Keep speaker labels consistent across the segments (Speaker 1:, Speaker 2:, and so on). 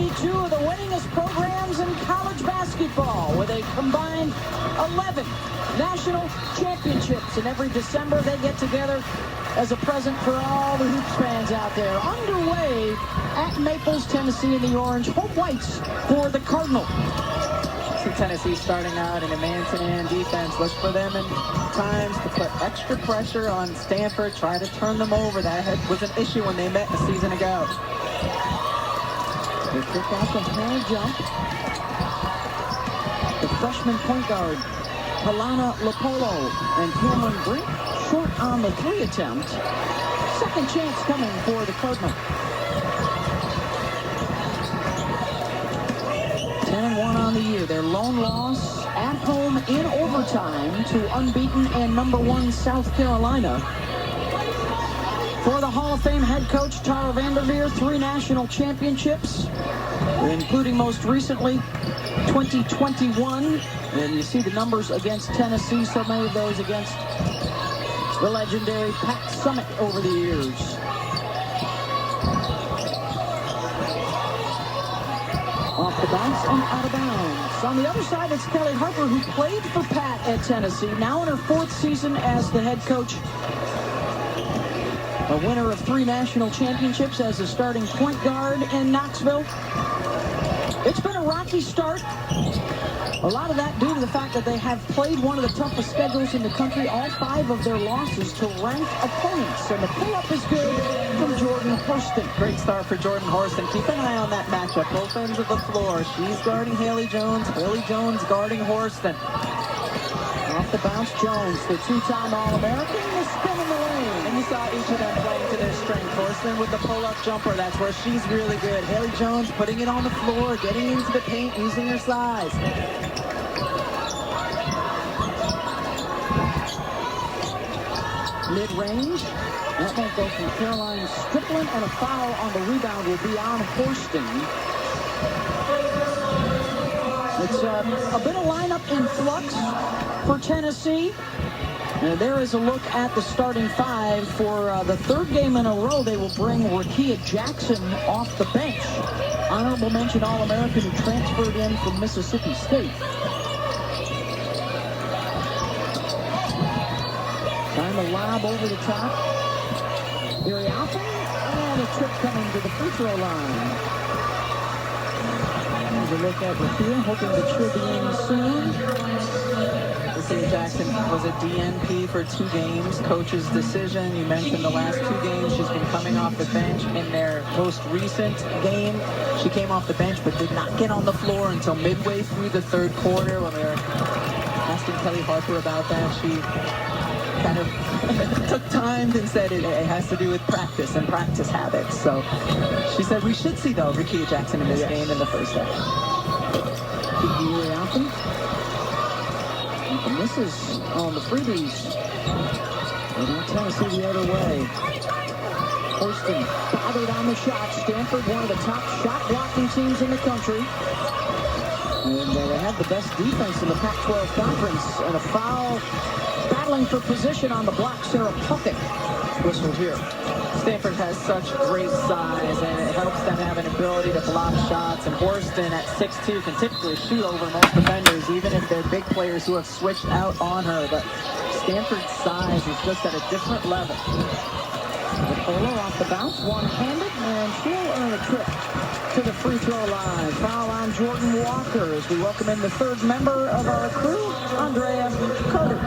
Speaker 1: be two of the winningest programs in college basketball with a combined 11 national championships. And every December they get together as a present for all the hoops fans out there. Underway at Maples, Tennessee in the orange. Home whites for the Cardinal.
Speaker 2: Tennessee starting out in a man-to-man defense. Look for them in times to put extra pressure on Stanford, try to turn them over. That was an issue when they met a season ago.
Speaker 1: They kick out the high jump. The freshman point guard, Helena Lopolo, and Cameron Brink short on the three attempt. Second chance coming for the Cardinal. 10-1 on the year. Their lone loss at home in overtime to unbeaten and #1 South Carolina. For the Hall of Fame head coach Tara Vanderveer, 3 national championships, including most recently 2021. And you see the numbers against Tennessee, so many of those against the legendary Pat Summitt over the years. Off the bounce and out of bounds. On the other side, it's Kelly Harper, who played for Pat at Tennessee, now in her 4th season as the head coach. A winner of 3 national championships as a starting point guard in Knoxville. It's been a rocky start. A lot of that due to the fact that they have played one of the toughest schedules in the country, all 5 of their losses to ranked opponents. And the pull-up is good from Jordan Horston.
Speaker 2: Great start for Jordan Horston. Keep an eye on that matchup. Both ends of the floor. She's guarding Haley Jones. Haley Jones guarding Horston.
Speaker 1: Off the bounce, Jones, the 2-time All-American, the spin in the lane.
Speaker 2: And you saw each of them playing to their strength. Horston with the pull-up jumper. That's where she's really good. Haley Jones putting it on the floor, getting into the paint, using her size.
Speaker 1: Mid-range. That won't go from Caroline Strickland, and a foul on the rebound will be on Horston. It's a bit of lineup in flux for Tennessee. And there is a look at the starting 5 for the 3rd game in a row. They will bring Rakia Jackson off the bench. Honorable mention All-American who transferred in from Mississippi State. Time to lob over the top. Very often, and a trip coming to the free throw line. Here's a look at Rakia, hoping that she'll be in soon.
Speaker 2: Rakia Jackson was a DNP for 2 games. Coach's decision. You mentioned the last 2 games. She's been coming off the bench. In their most recent game, she came off the bench but did not get on the floor until midway through the 3rd quarter. When we were asking Kelly Harper about that, she kind of took time and said it has to do with practice and practice habits. So she said we should see, though, Rakia Jackson in this game in the first half.
Speaker 1: And this is on the freebies. And now Tennessee the other way. Horston bothered on the shot. Stanford, one of the top shot blocking teams in the country. And they have the best defense in the Pac-12 conference. And a foul battling for position on the block. Sarah Puckett whistled here.
Speaker 2: Stanford has such great size, and it helps them have an ability to block shots. And Horston at 6'2" can typically shoot over most defenders, even if they're big players who have switched out on her. But Stanford's size is just at a different level.
Speaker 1: Polo off the bounce, one-handed, and she'll earn a trip to the free throw line. Foul on Jordan Walker as we welcome in the 3rd member of our crew, Andrea Carter.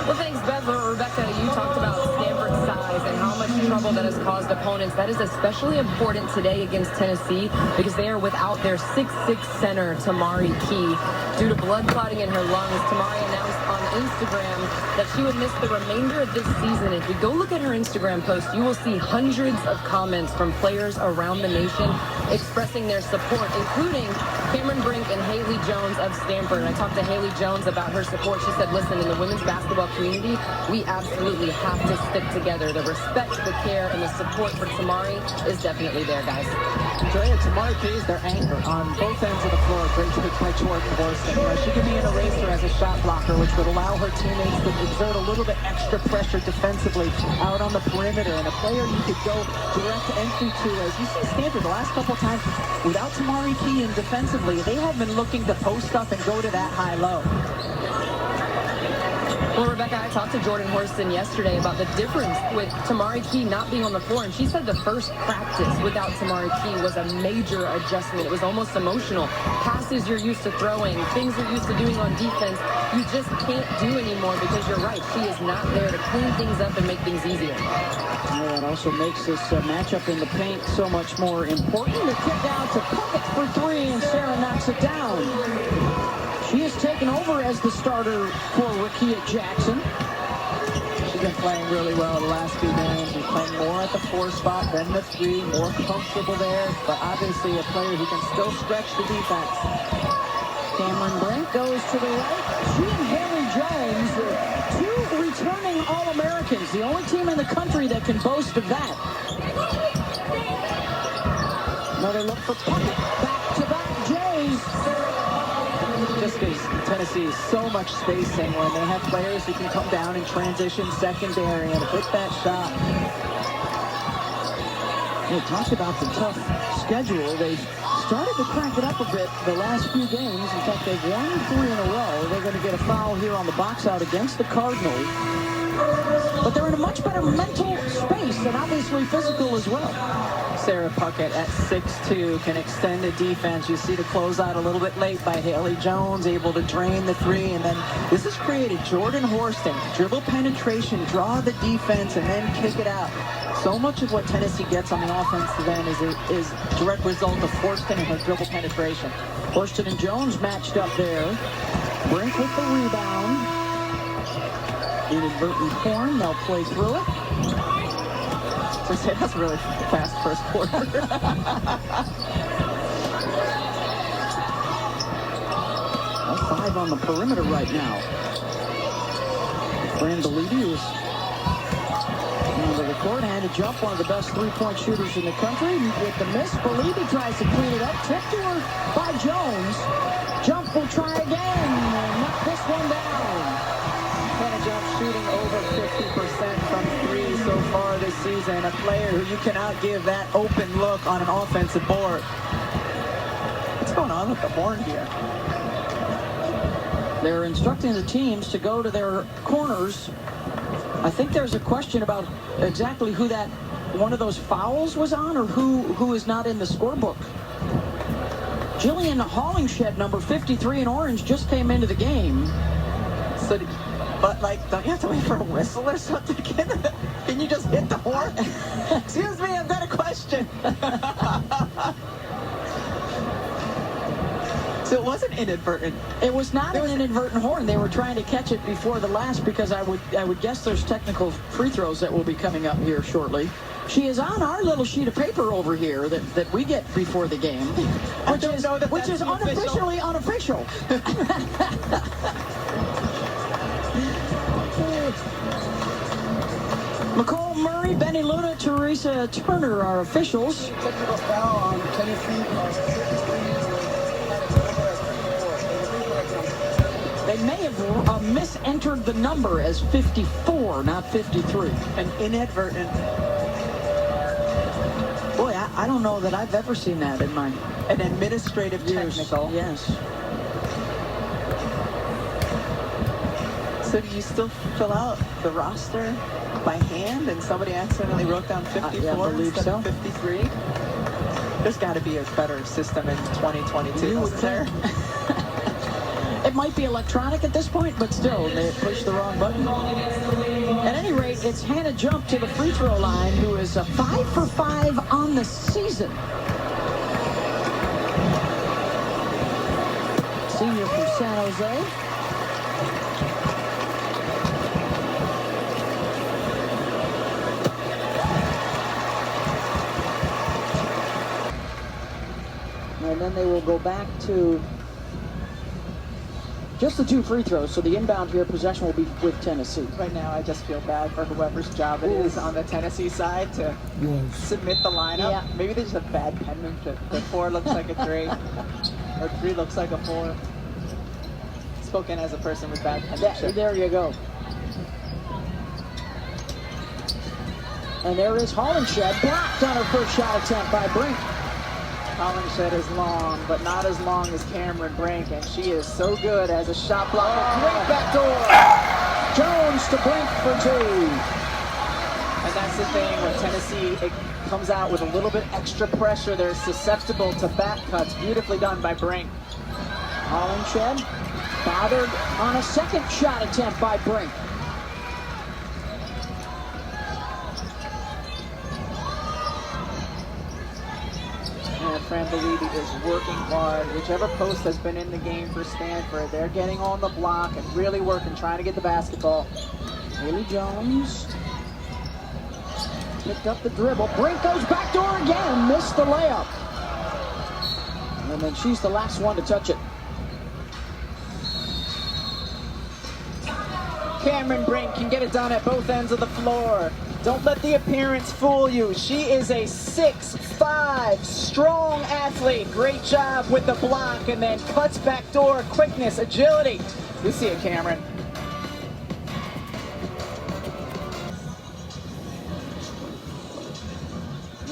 Speaker 3: Well, thanks, Bev. Rebecca, you talked about Stanford's size and how much trouble that has caused opponents. That is especially important today against Tennessee because they are without their 6'6" center, Tamari Key. Due to blood clotting in her lungs, Tamari announced on Instagram that she would miss the remainder of this season. If you go look at her Instagram post, you will see hundreds of comments from players around the nation expressing their support, including Cameron Brink and Haley Jones of Stanford. I talked to Haley Jones about her support. She said, listen, in the women's basketball community, we absolutely have to stick together. The respect, the care, and the support for Tamari is definitely there, guys.
Speaker 2: Andrea, Tamari Key is their anchor on both ends of the floor. Great take by Jordan Horston. She could be an eraser as a shot blocker, which would allow allow her teammates to exert a little bit extra pressure defensively out on the perimeter, and a player you could go direct entry to. As you see Stanford the last couple times, without Tamari Key and defensively, they have been looking to post up and go to that high-low.
Speaker 3: Well, Rebecca, I talked to Jordan Horston yesterday about the difference with Tamari Key not being on the floor, and she said the first practice without Tamari Key was a major adjustment. It was almost emotional. Passes you're used to throwing, things you're used to doing on defense, you just can't do anymore because you're right. She is not there to clean things up and make things easier.
Speaker 1: Well, that also makes this matchup in the paint so much more important. The kick out to Puckett for three, and Sarah knocks it down. She has taken over as the starter for Rakia Jackson.
Speaker 2: She's been playing really well the last few games. She's playing more at the 4 spot than the 3, more comfortable there, but obviously a player who can still stretch the defense.
Speaker 1: Cameron Brink goes to the right. She and Haley Jones, two returning All-Americans, the only team in the country that can boast of that. Another look for Puckett. Back-to-back Jays.
Speaker 2: Just gives Tennessee so much spacing when they have players who can come down and transition secondary and hit that shot.
Speaker 1: We talked about the tough schedule. They've started to crank it up a bit the last few games. In fact, they've won 3 in a row. They're going to get a foul here on the box out against the Cardinals. But they're in a much better mental space and obviously physical as well.
Speaker 2: Sarah Puckett at 6'2" can extend the defense. You see the closeout a little bit late by Haley Jones, able to drain the 3, and then this has created Jordan Horston, dribble penetration, draw the defense, and then kick it out. So much of what Tennessee gets on the offensive end is direct result of Horston and her dribble penetration.
Speaker 1: Horston and Jones matched up there. Brink with the rebound. Inadvertent horn, they'll play through it.
Speaker 2: So that's a really fast first quarter.
Speaker 1: 5 on the perimeter right now. Fran Belidi is under the court, handed jump, one of the best three-point shooters in the country. With the miss, Belidi tries to clean it up. Tipped to her by Jones. Jump will try again. Knock this one down.
Speaker 2: Hannah Jump shooting over 50% from 3 so far this season. A player who you cannot give that open look on an offensive board. What's going on with the horn here?
Speaker 1: They're instructing the teams to go to their corners. I think there's a question about exactly who that one of those fouls was on, or who is not in the scorebook. Jillian Hollingshed, number 53 in orange, just came into the game.
Speaker 2: So, but like, don't you have to wait for a whistle or something? Can you just hit the horn? Excuse me, I've got a question. So it wasn't inadvertent.
Speaker 1: It was not an inadvertent horn. They were trying to catch it before the last, because I would guess there's technical free throws that will be coming up here shortly. She is on our little sheet of paper over here that we get before the game, which is unofficially unofficial. McCall Murray, Benny Luna, Teresa Turner are officials.
Speaker 4: Technical foul on Tennessee.
Speaker 1: They may have misentered the number as 54, not 53.
Speaker 2: An inadvertent.
Speaker 1: Boy, I don't know that I've ever seen that in my
Speaker 2: An administrative technical.
Speaker 1: Yes.
Speaker 2: So do you still fill out the roster by hand, and somebody accidentally wrote down 54 instead of 53? There's got to be a better system in 2022, isn't there?
Speaker 1: It might be electronic at this point, but still, they pushed the wrong button. At any rate, it's Hannah Jump to the free throw line, who is 5 for 5 on the season. Senior from San Jose. And then they will go back to just the 2 free throws, so the inbound here possession will be with Tennessee.
Speaker 2: Right now, I just feel bad for whoever's job it is on the Tennessee side to submit the lineup.
Speaker 1: Yeah.
Speaker 2: Maybe they just have bad penmanship. The 4 looks like a 3, or 3 looks like a 4. spoken as a person with bad penmanship.
Speaker 1: There you go. And there is Hollenshed, blocked on her first shot attempt by Brink.
Speaker 2: Hollenshed is long, but not as long as Cameron Brink, and she is so good as a shot blocker. Great backdoor.
Speaker 1: Jones to Brink for 2.
Speaker 2: And that's the thing, when Tennessee comes out with a little bit extra pressure, they're susceptible to back cuts. Beautifully done by Brink.
Speaker 1: Hollenshed bothered on a second shot attempt by Brink.
Speaker 2: And Fran Belibi is working hard. Whichever post has been in the game for Stanford, they're getting on the block and really working, trying to get the basketball.
Speaker 1: Haley Jones picked up the dribble. Brink goes backdoor again, missed the layup. And then she's the last one to touch it.
Speaker 2: Cameron Brink can get it done at both ends of the floor. Don't let the appearance fool you. She is a 6'5", strong athlete. Great job with the block, and then cuts backdoor, quickness, agility. You see it, Cameron.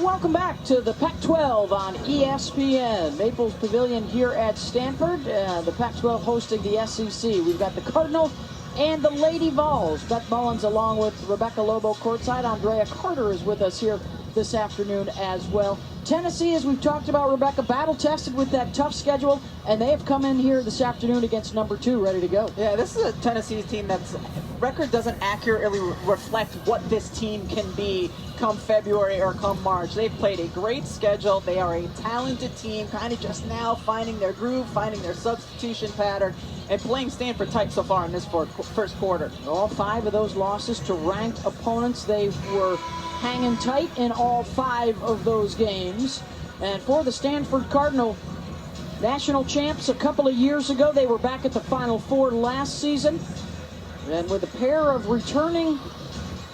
Speaker 1: Welcome back to the Pac-12 on ESPN. Maples Pavilion here at Stanford. The Pac-12 hosting the SEC. We've got the Cardinal and the Lady Vols. Beth Mullins along with Rebecca Lobo courtside. Andrea Carter is with us here this afternoon as well. Tennessee, as we've talked about, Rebecca, battle-tested with that tough schedule, and they have come in here this afternoon against number 2, ready to go.
Speaker 2: Yeah, this is a Tennessee team that's record doesn't accurately reflect what this team can be come February or come March. They've played a great schedule. They are a talented team, kind of just now finding their groove, finding their substitution pattern, and playing Stanford tight so far in this first quarter.
Speaker 1: All 5 of those losses to ranked opponents. They were hanging tight in all 5 of those games. And for the Stanford Cardinal, national champs a couple of years ago, they were back at the Final Four last season. And with a pair of returning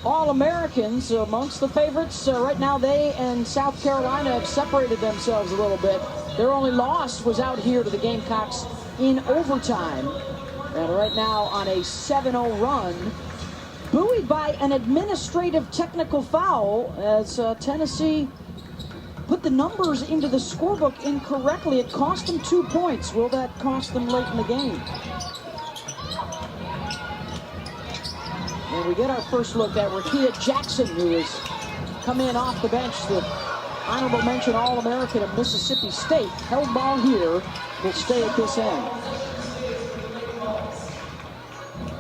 Speaker 1: All-Americans amongst the favorites, right now they and South Carolina have separated themselves a little bit. Their only loss was out here to the Gamecocks in overtime. And right now on a 7-0 run, buoyed by an administrative technical foul as Tennessee put the numbers into the scorebook incorrectly. It cost them 2 points. Will that cost them late in the game? And we get our first look at Rakia Jackson, who has come in off the bench, the honorable mention All-American of Mississippi State. Held ball here, will stay at this end.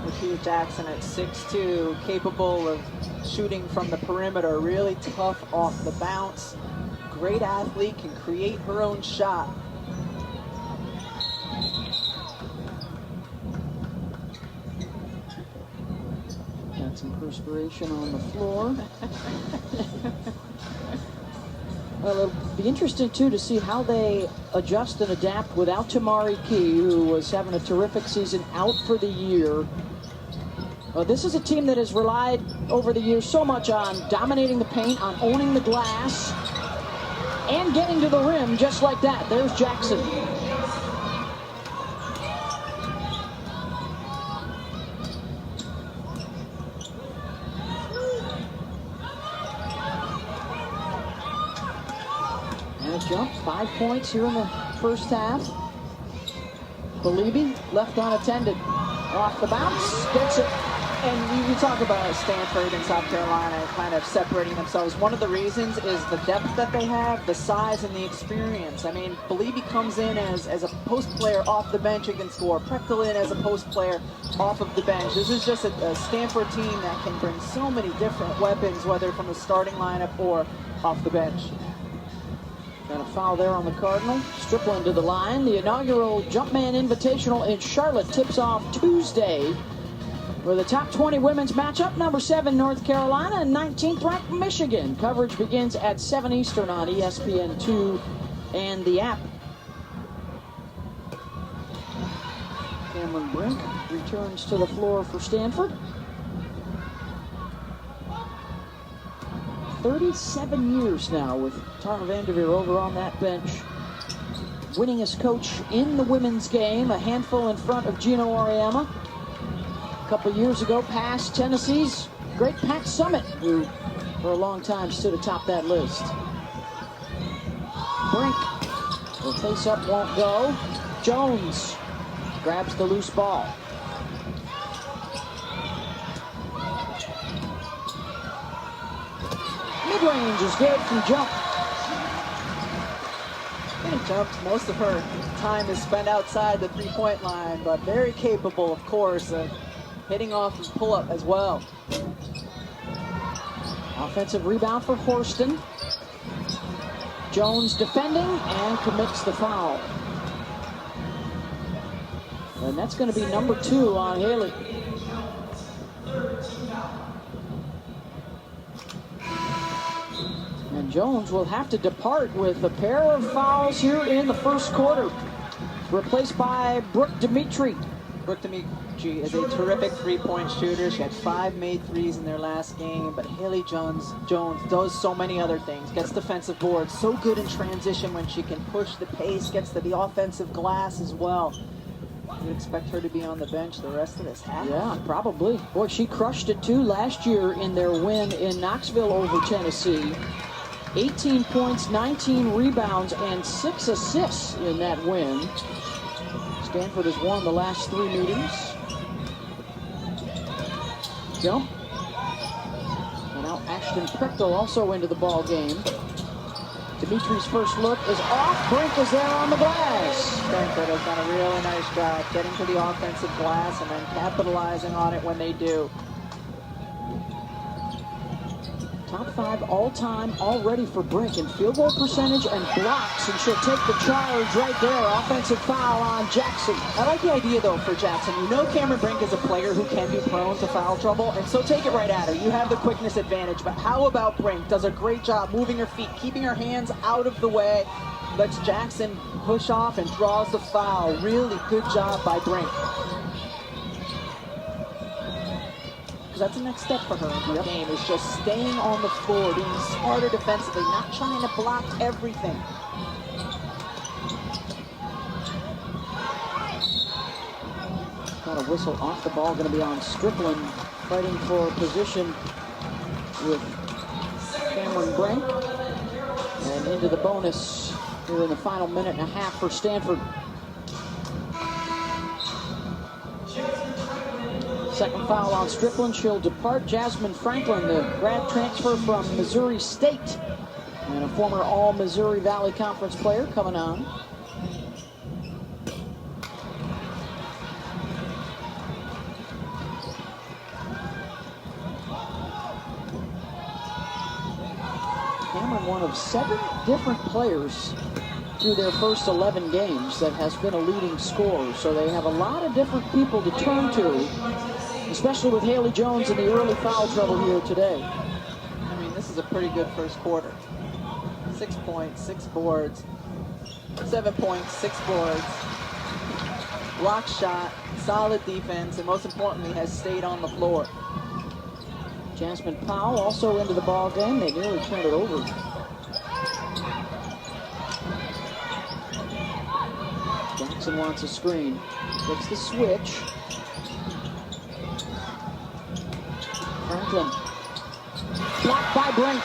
Speaker 2: Rakia Jackson at 6'2", capable of shooting from the perimeter, really tough off the bounce. Great athlete, can create her own shot.
Speaker 1: Got some perspiration on the floor. Well, it'll be interesting, too, to see how they adjust and adapt without Tamari Key, who was having a terrific season, out for the year. This is a team that has relied over the years so much on dominating the paint, on owning the glass, and getting to the rim just like that. There's Jackson. And a jump, 5 points here in the first half. Belibi left unattended. Off the bounce, gets it.
Speaker 2: And you talk about Stanford and South Carolina kind of separating themselves. One of the reasons is the depth that they have, the size and the experience. I mean, Belibi comes in as a post player off the bench and can score. Prechtel in as a post player off of the bench. This is just a Stanford team that can bring so many different weapons, whether from the starting lineup or off the bench.
Speaker 1: Got a foul there on the Cardinal. Stripling to the line. The inaugural Jumpman Invitational in Charlotte tips off Tuesday with a top 20 women's matchup. Number 7 North Carolina and 19th ranked Michigan. Coverage begins at 7 Eastern on ESPN2 and the app. Cameron Brink returns to the floor for Stanford. 37 years now with Tara Vanderveer over on that bench. winningest coach in the women's game, a handful in front of Gino Auriemma. A couple years ago, past Tennessee's great Pat Summitt, who for a long time stood atop that list. Brink, the face-up won't go. Jones grabs the loose ball. Mid-range is good from Jump.
Speaker 2: Jumps, most of her time is spent outside the three-point line, but very capable, of course, of hitting off and pull-up as well.
Speaker 1: Offensive rebound for Horston. Jones defending and commits the foul. And that's going to be number 2 on Haley. And Jones will have to depart with a pair of fouls here in the first quarter. Replaced by Brooke Dimitri.
Speaker 2: Brooke Dimitri is a terrific three-point shooter. She had 5 made threes in their last game, but Haley Jones does so many other things. Gets defensive boards, so good in transition when she can push the pace, gets to the offensive glass as well. You would expect her to be on the bench the rest of this half.
Speaker 1: Yeah, probably. Boy, she crushed it too last year in their win in Knoxville over Tennessee. 18 points, 19 rebounds, and 6 assists in that win. Stanford has won the last 3 meetings. Jump. And now Ashton Prickle also into the ball game. Dimitri's first look is off. Brink is there on the glass.
Speaker 2: Stanford has done a really nice job getting to the offensive glass and then capitalizing on it when they do.
Speaker 1: Top 5 all-time already for Brink in field goal percentage and blocks, and she'll take the charge right there. Offensive foul on Jackson.
Speaker 2: I like the idea, though, for Jackson. You know Cameron Brink is a player who can be prone to foul trouble, and so take it right at her. You have the quickness advantage, but how about Brink? Does a great job moving her feet, keeping her hands out of the way, lets Jackson push off and draws the foul. Really good job by Brink. Because that's the next step for her in her game, is just staying on the floor, being smarter defensively, not trying to block everything.
Speaker 1: Got a whistle off the ball, going to be on Strickland, fighting for position with Cameron Brink. And into the bonus here in the final minute and a half for Stanford. Second foul on Strickland. She'll depart. Jasmine Franklin, the grad transfer from Missouri State, and a former All-Missouri Valley Conference player, coming on. Cameron, one of 7 different players through their first 11 games that has been a leading scorer. So they have a lot of different people to turn to, especially with Haley Jones in the early foul trouble here today.
Speaker 2: I mean, this is a pretty good first quarter. 6 points, 6 boards, 7 points, 6 boards, block shot, solid defense, and most importantly, has stayed on the floor.
Speaker 1: Jasmine Powell also into the ball game. They nearly turned it over. Jackson wants a screen. Gets the switch. Franklin. Blocked by Brink.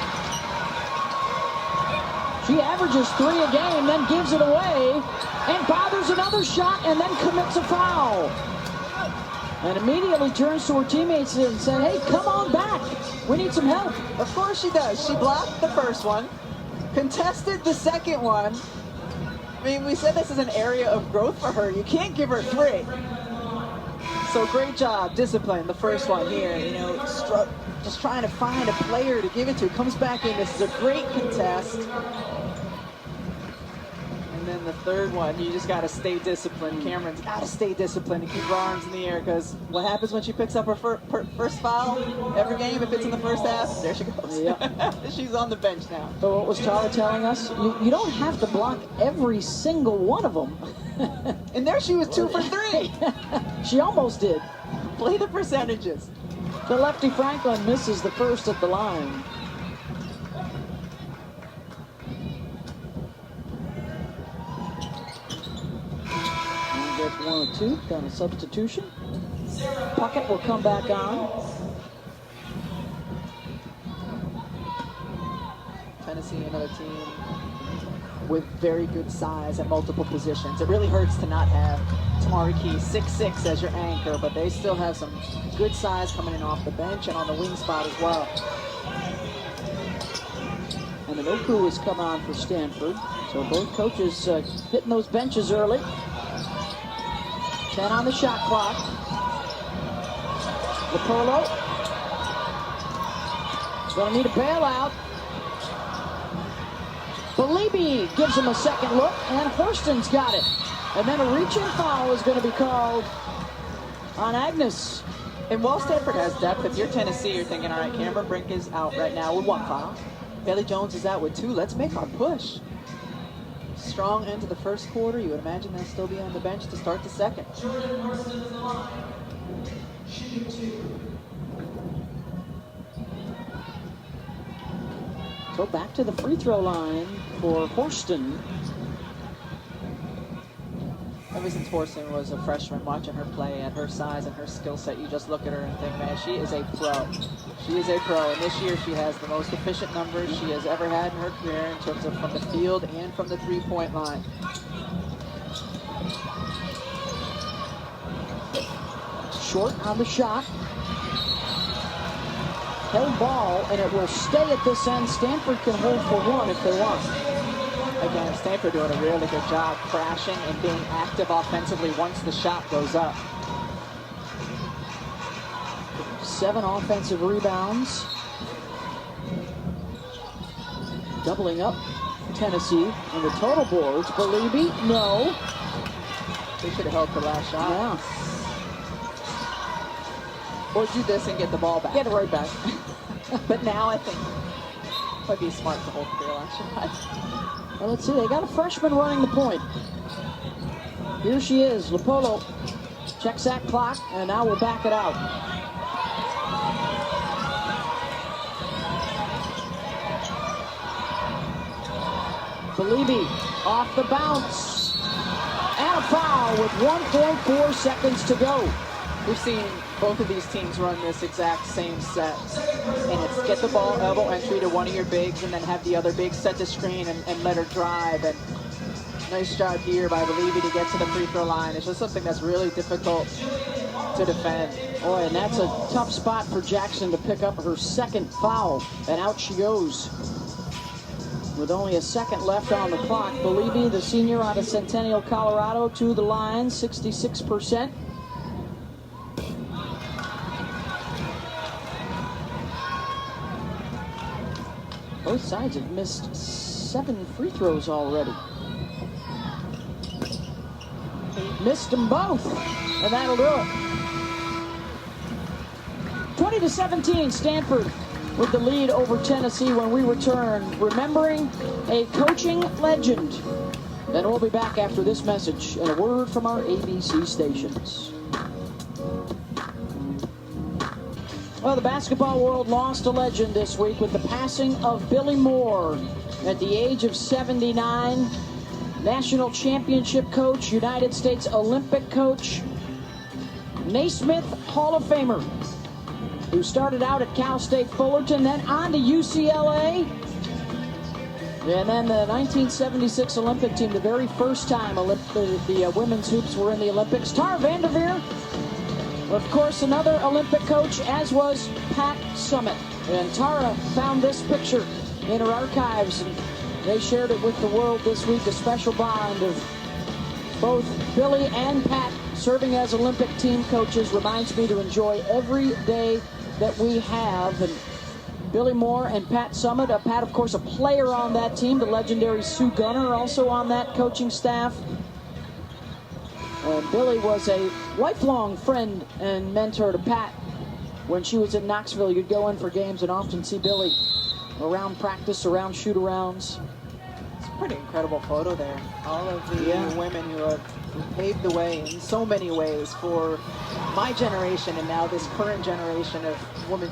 Speaker 1: She averages 3 a game, then gives it away, and bothers another shot, and then commits a foul. And immediately turns to her teammates and said, hey, come on back. We need some help.
Speaker 2: Of course she does. She blocked the first one, contested the second one. I mean, we said this is an area of growth for her. You can't give her 3. So great job, discipline, the first one here. You know, just trying to find a player to give it to. Comes back in. This is a great contest. And then the third one, you just got to stay disciplined. Cameron's got to stay disciplined and keep her arms in the air, because what happens when she picks up her first foul every game, if it's in the first half, there she goes. Yep. She's on the bench now.
Speaker 1: But what was Tara telling us? You don't have to block every single one of them.
Speaker 2: And there she was 2 for 3.
Speaker 1: She almost did.
Speaker 2: Play the percentages.
Speaker 1: The lefty Franklin misses the first at the line. 1 or 2, done a substitution. Puckett will come back on.
Speaker 2: Tennessee, another team with very good size at multiple positions. It really hurts to not have Tamari Key 6'6" as your anchor, but they still have some good size coming in off the bench and on the wing spot as well.
Speaker 1: And an Oku has come on for Stanford. So both coaches hitting those benches early. 10 on the shot clock. Lipolo. Gonna need a bailout. Belibi gives him a second look, and Horston's got it. And then a reaching foul is going to be called on Agnes.
Speaker 2: And while Stanford has depth, if you're Tennessee, you're thinking, all right, Cameron Brink is out right now with 1 foul. Bailey Jones is out with 2. Let's make our push. Strong end to the first quarter. You would imagine they'll still be on the bench to start the second.
Speaker 1: So back to the free throw line for Horston.
Speaker 2: Ever since Horston was a freshman, watching her play at her size and her skill set, you just look at her and think, man, she is a pro. She is a pro, and this year she has the most efficient numbers she has ever had in her career in terms of from the field and from the three-point line.
Speaker 1: Short on the shot. Held ball, and it will stay at this end. Stanford can hold for 1 if they want.
Speaker 2: Again, Stanford doing a really good job crashing and being active offensively once the shot goes up.
Speaker 1: 7 offensive rebounds. Doubling up Tennessee. And the total boards, Belibi, no.
Speaker 2: They should have held the last shot.
Speaker 1: Yeah.
Speaker 2: Or do this and get the ball back.
Speaker 1: Get it right back.
Speaker 2: But now I think it might be smart to hold the last shot.
Speaker 1: Well, let's see. They got a freshman running the point. Here she is. Lipolo checks that clock, and now we'll back it out. Belibi off the bounce. And a foul with 1.4 seconds to go.
Speaker 2: We've seen both of these teams run this exact same set. And it's get the ball, elbow entry to one of your bigs, and then have the other big set the screen and let her drive. And nice job here by Belibi to get to the free throw line. It's just something that's really difficult to defend.
Speaker 1: Boy, and that's a tough spot for Jackson to pick up her second foul. And out she goes. With only a second left on the clock, Belibi, the senior out of Centennial, Colorado, to the line, 66%. Both sides have missed 7 free throws already. Missed them both, and that'll do it. 20-17, Stanford with the lead over Tennessee when we return, remembering a coaching legend. Then we'll be back after this message and a word from our ABC stations. Well, the basketball world lost a legend this week with the passing of Billy Moore at the age of 79. National championship coach, United States Olympic coach, Naismith Hall of Famer, who started out at Cal State Fullerton, then on to UCLA. And then the 1976 Olympic team, the very first time the women's hoops were in the Olympics. Tara Vanderveer, of course, another Olympic coach, as was Pat Summitt. And Tara found this picture in her archives, and they shared it with the world this week, a special bond of both Billy and Pat serving as Olympic team coaches. Reminds me to enjoy every day that we have. And Billy Moore and Pat Summitt, Pat, of course, a player on that team, the legendary Sue Gunner also on that coaching staff. Billy was a lifelong friend and mentor to Pat. When she was in Knoxville, you'd go in for games and often see Billy around practice, around shoot-arounds.
Speaker 2: It's a pretty incredible photo there. All of the women who have paved the way in so many ways for my generation and now this current generation of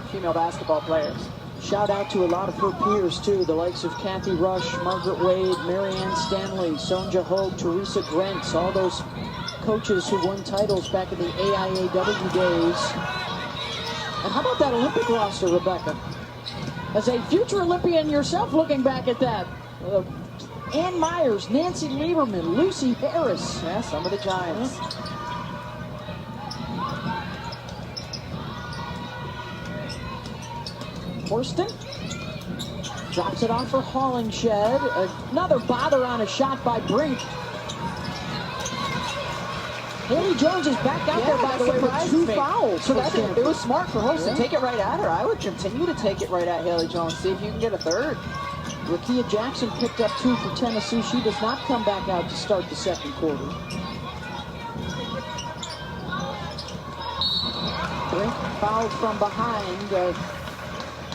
Speaker 2: female basketball players.
Speaker 1: Shout out to a lot of her peers, too, the likes of Kathy Rush, Margaret Wade, Marianne Stanley, Sonja Hogue, Teresa Grentz, all those coaches who won titles back in the AIAW days. And how about that Olympic roster, Rebecca? As a future Olympian yourself, looking back at that. Ann Myers, Nancy Lieberman, Lucy Harris.
Speaker 2: Yeah, some of the giants.
Speaker 1: Horston drops it off for Hollingshed. Another bother on a shot by Brink. Haley Jones is back out there, by the way, with 2 fouls.
Speaker 2: So it was smart for Horston.
Speaker 1: Yeah.
Speaker 2: Take it right at her. I would continue to take it right at Haley Jones. See if you can get a third.
Speaker 1: Rakia Jackson picked up 2 for Tennessee. She does not come back out to start the second quarter. Brink fouled from behind.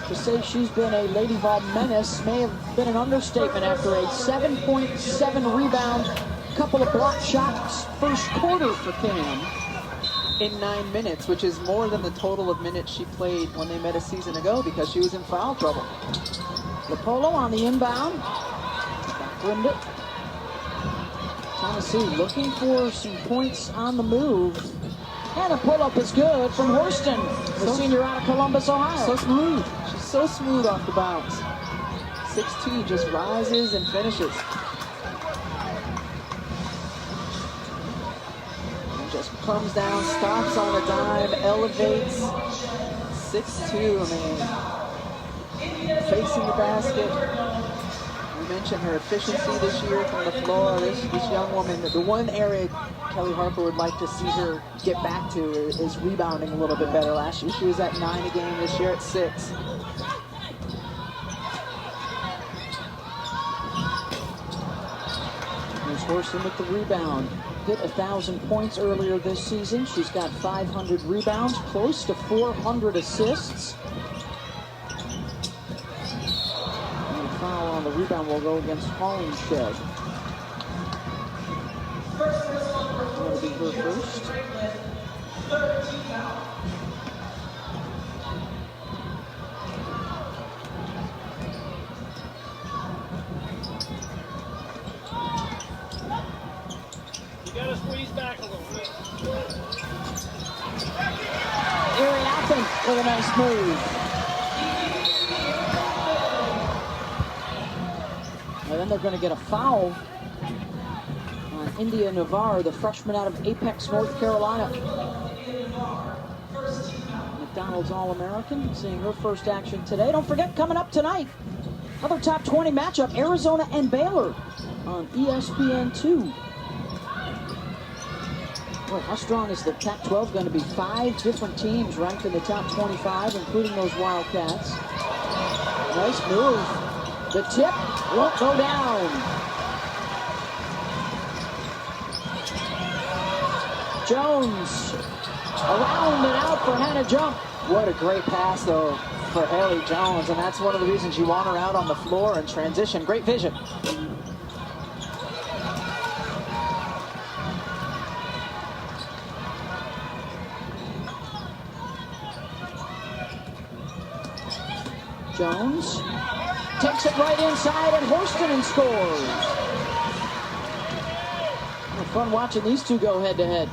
Speaker 1: To say she's been a Lady Vol menace may have been an understatement after a 7.7 rebound, couple of block shots first quarter for Cam.
Speaker 2: In 9 minutes, which is more than the total of minutes she played when they met a season ago because she was in foul trouble.
Speaker 1: LaPolo on the inbound. Backrimmed it. Tennessee looking for some points on the move. And a pull-up is good from Horston, the senior out of Columbus, Ohio.
Speaker 2: So smooth. She's so smooth off the bounce. 6'2", just rises and finishes. And just comes down, stops on a dime, elevates. 6'2", I mean, facing the basket. We mentioned her efficiency this year from the floor. This young woman, the one area Kelly Harper would like to see her get back to is rebounding a little bit better. Last year she was at 9 a game, this year at 6.
Speaker 1: There's Horston with the rebound. Hit 1,000 points earlier this season. She's got 500 rebounds, close to 400 assists. And the foul on the rebound will go against Hollingshed. That'll be her first.
Speaker 5: You gotta squeeze back a little bit.
Speaker 1: Erie Appen with a nice move. And then they're going to get a foul on India Navarre, the freshman out of Apex, North Carolina. McDonald's All-American, seeing her first action today. Don't forget, coming up tonight, another top 20 matchup, Arizona and Baylor on ESPN2. Boy, how strong is the Pac-12 going to be? 5 different teams ranked in the top 25, including those Wildcats. Nice move. The tip won't go down. Jones around and out for Hannah Jump.
Speaker 2: What a great pass, though, for Haley Jones, and that's one of the reasons you want her out on the floor and transition. Great vision.
Speaker 1: Jones takes it right inside and Horston and scores. Fun watching these two go head to head.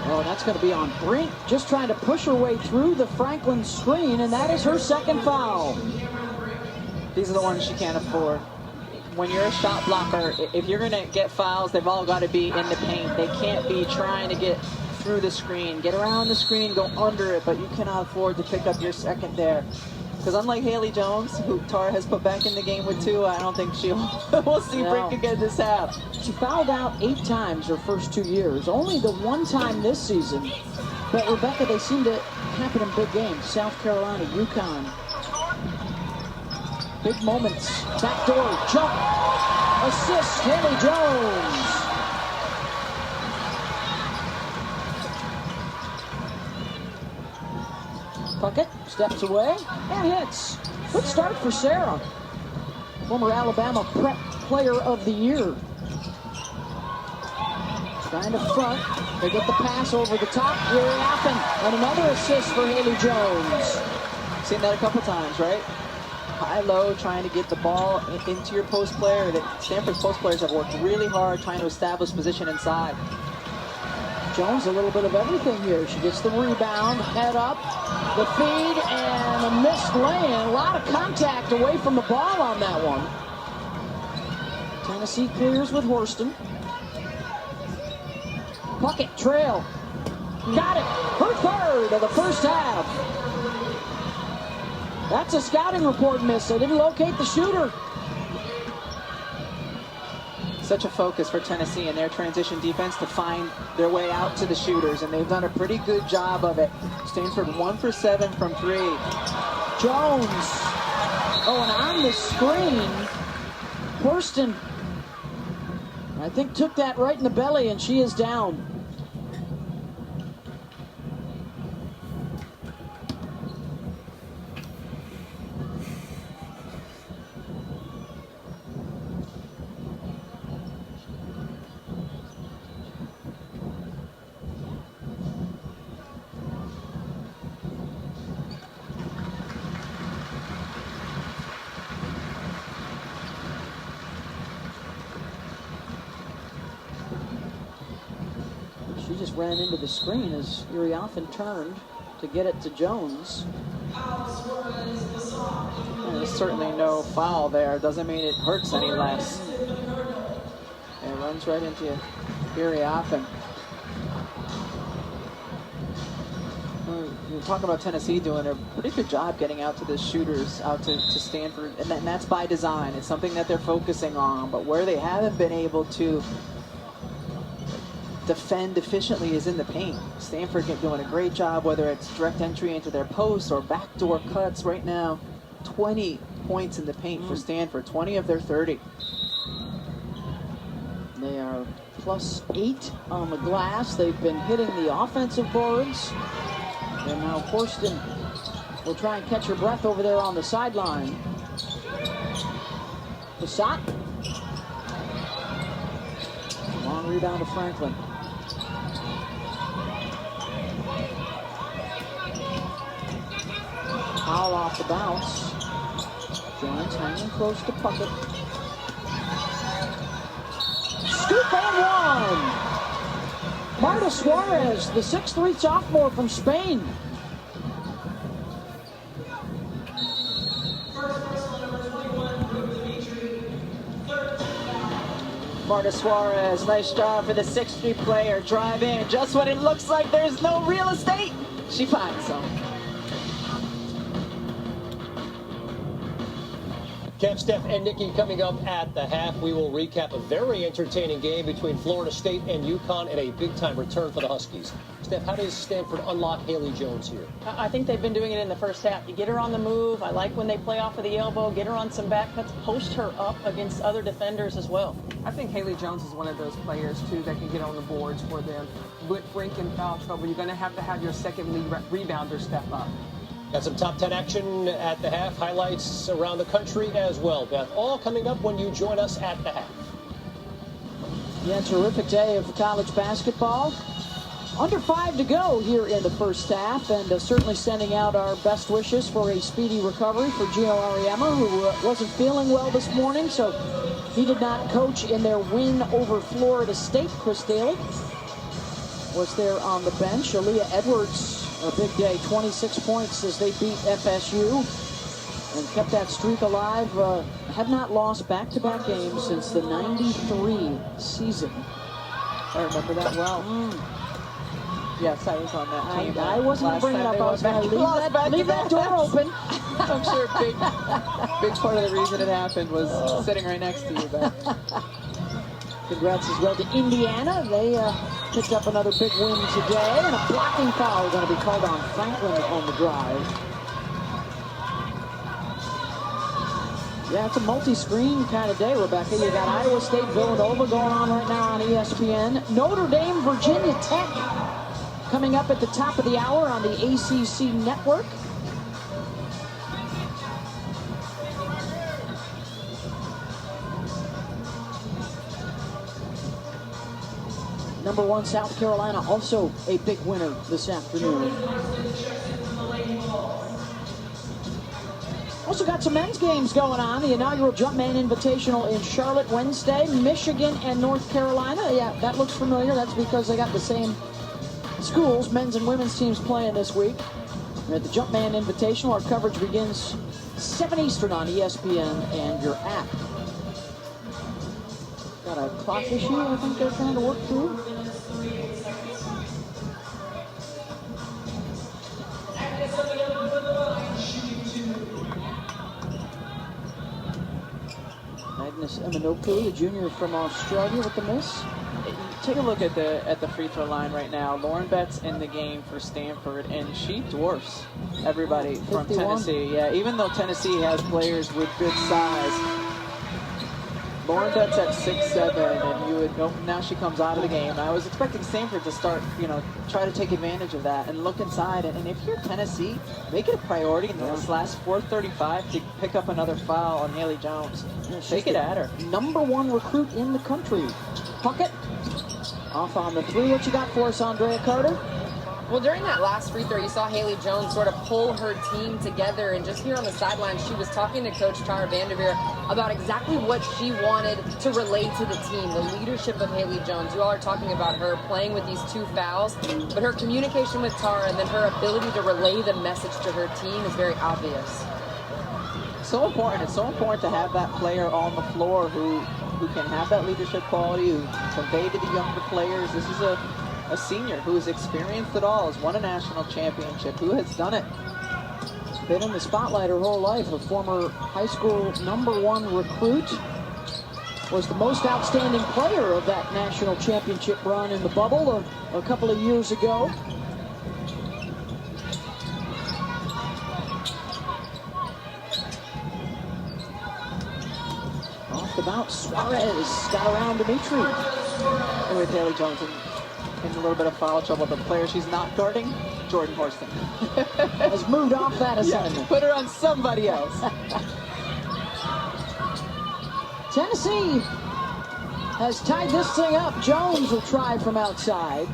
Speaker 1: Oh, that's going to be on Brink, just trying to push her way through the Franklin screen, and that is her second foul.
Speaker 2: These are the ones she can't afford. When you're a shot blocker, if you're going to get fouls, they've all got to be in the paint. They can't be trying to get through the screen, get around the screen, go under it, but you cannot afford to pick up your second there. Because unlike Haley Jones, who Tara has put back in the game with 2, I don't think we'll see Brink again this half.
Speaker 1: She fouled out 8 times her first 2 years. Only the one time this season. But Rebecca, they seem to happen in big games. South Carolina, UConn. Big moments. Backdoor jump. Assist, Haley Jones. Puckett steps away and hits. Good start for Sarah. Former Alabama Prep Player of the Year. Trying to front. They get the pass over the top. Here Appen. And another assist for Haley Jones.
Speaker 2: Seen that a couple times, right? High-low, trying to get the ball into your post player. Stanford's post players have worked really hard trying to establish position inside.
Speaker 1: Jones, a little bit of everything here. She gets the rebound, head up, the feed, and a missed lay-in. A lot of contact away from the ball on that one. Tennessee clears with Horston. Puckett, trail. Got it. Her third of the first half. That's a scouting report miss. They didn't locate the shooter.
Speaker 2: Such a focus for Tennessee in their transition defense to find their way out to the shooters, and they've done a pretty good job of it. Stanford 1 for 7 from 3.
Speaker 1: Jones. Oh, and on the screen, Horston, I think, took that right in the belly, and she is down. She just ran into the screen as Uriafen turned to get it to Jones.
Speaker 2: And there's certainly no foul there. Doesn't mean it hurts any less. It runs right into Uriafen. We're talking about Tennessee doing a pretty good job getting out to the shooters, out to Stanford, and that's by design. It's something that they're focusing on, but where they haven't been able to defend efficiently is in the paint. Stanford doing a great job, whether it's direct entry into their posts or backdoor cuts. Right now, 20 points in the paint for Stanford, 20 of their 30.
Speaker 1: They are +8 on the glass. They've been hitting the offensive boards. And now Horston will try and catch her breath over there on the sideline. Passat. Long rebound to Franklin. Foul off the bounce. Jones hanging close to Puckett. Scoop and one! Marta Suarez, the 6'3" sophomore from Spain.
Speaker 2: Marta Suarez, nice job for the 6'3" player. Drive in just when it looks like there's no real estate. She finds some.
Speaker 6: Kev, Steph, and Nikki coming up at the half. We will recap a very entertaining game between Florida State and UConn and a big-time return for the Huskies. Steph, how does Stanford unlock Haley Jones here?
Speaker 7: I think they've been doing it in the first half. You get her on the move. I like when they play off of the elbow, get her on some back cuts, post her up against other defenders as well.
Speaker 8: I think Haley Jones is one of those players, too, that can get on the boards for them. With Brink in foul trouble, you're going to have your second lead rebounder step up.
Speaker 6: Got some top 10 action at the half, highlights around the country as well, Beth. All coming up when you join us at the half.
Speaker 1: Yeah, terrific day of college basketball. Under 5 to go here in the first half, and certainly sending out our best wishes for a speedy recovery for Gio Ariema, who wasn't feeling well this morning, so he did not coach in their win over Florida State. Chris Daly was there on the bench. Aaliyah Edwards, a big day, 26 points as they beat FSU and kept that streak alive. Had not lost back-to-back games since the '93 season.
Speaker 2: I remember that well. Yes, I was on that team.
Speaker 1: I wasn't bringing it up. I was going to leave that door open.
Speaker 2: I'm sure a big part of the reason it happened was sitting right next to you. But
Speaker 1: congrats as well to Indiana. They picked up another big win today, and a blocking foul going to be called on Franklin on the drive. Yeah, it's a multi-screen kind of day, Rebecca. You got Iowa State, Villanova going on right now on ESPN. Notre Dame, Virginia Tech coming up at the top of the hour on the ACC network. Number 1 South Carolina, also a big winner this afternoon. Also got some men's games going on. The inaugural Jumpman Invitational in Charlotte Wednesday. Michigan and North Carolina. Yeah, that looks familiar. That's because they got the same schools, men's and women's teams playing this week. We're at the Jumpman Invitational. Our coverage begins 7 Eastern on ESPN and your app. Got a clock issue I think they're trying to work through. Magnus Eminoku, the junior from Australia, with the miss.
Speaker 2: Take a look at the free throw line right now. Lauren Betts in the game for Stanford, and she dwarfs everybody from
Speaker 1: 51.
Speaker 2: Tennessee. Yeah, even though Tennessee has players with good size, Lauren Betts at 6'7", and you would know now she comes out of the game. I was expecting Stanford to start, try to take advantage of that and look inside. And if you're Tennessee, make it a priority in this last 4:35 to pick up another foul on Haley Jones. Take it at her.
Speaker 1: Number 1 recruit in the country. Puckett off on the 3. What you got for us, Andrea Carter?
Speaker 3: Well, during that last free throw, you saw Haley Jones sort of pull her team together, and just here on the sideline, she was talking to Coach Tara Vanderveer about exactly what she wanted to relay to the team, the leadership of Haley Jones. You all are talking about her playing with these 2 fouls, but her communication with Tara and then her ability to relay the message to her team is very obvious.
Speaker 2: So important. It's so important to have that player on the floor who can have that leadership quality, who convey to the younger players. This is a senior who has experienced it all, has won a national championship, who has done it.
Speaker 1: Been in the spotlight her whole life. A former high school number 1 recruit. Was the most outstanding player of that national championship run in the bubble a couple of years ago. Off the bounce, Suarez got around Dimitri.
Speaker 2: And with Haley Jones in a little bit of foul trouble, the player she's not guarding, Jordan Horston,
Speaker 1: has moved off that assignment.
Speaker 2: Yeah, put her on somebody else.
Speaker 1: Tennessee has tied this thing up. Jones will try from outside.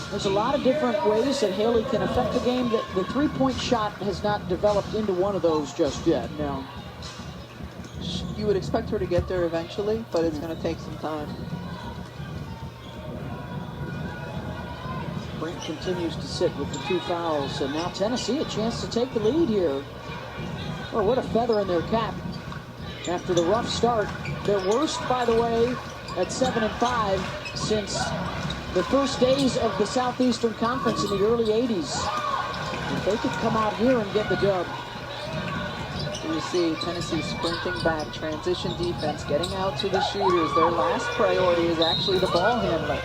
Speaker 1: There's a lot of different ways that Haley can affect the game. The three-point shot has not developed into one of those just yet. No.
Speaker 2: You would expect her to get there eventually, but it's going to take some time.
Speaker 1: Brink continues to sit with the 2 fouls, and now Tennessee a chance to take the lead here. Well, what a feather in their cap after the rough start. Their worst, by the way, at 7-5 since the first days of the Southeastern Conference in the early 80s. If they could come out here and get the dub.
Speaker 2: You see Tennessee sprinting back, transition defense, getting out to the shooters. Their last priority is actually the ball handler.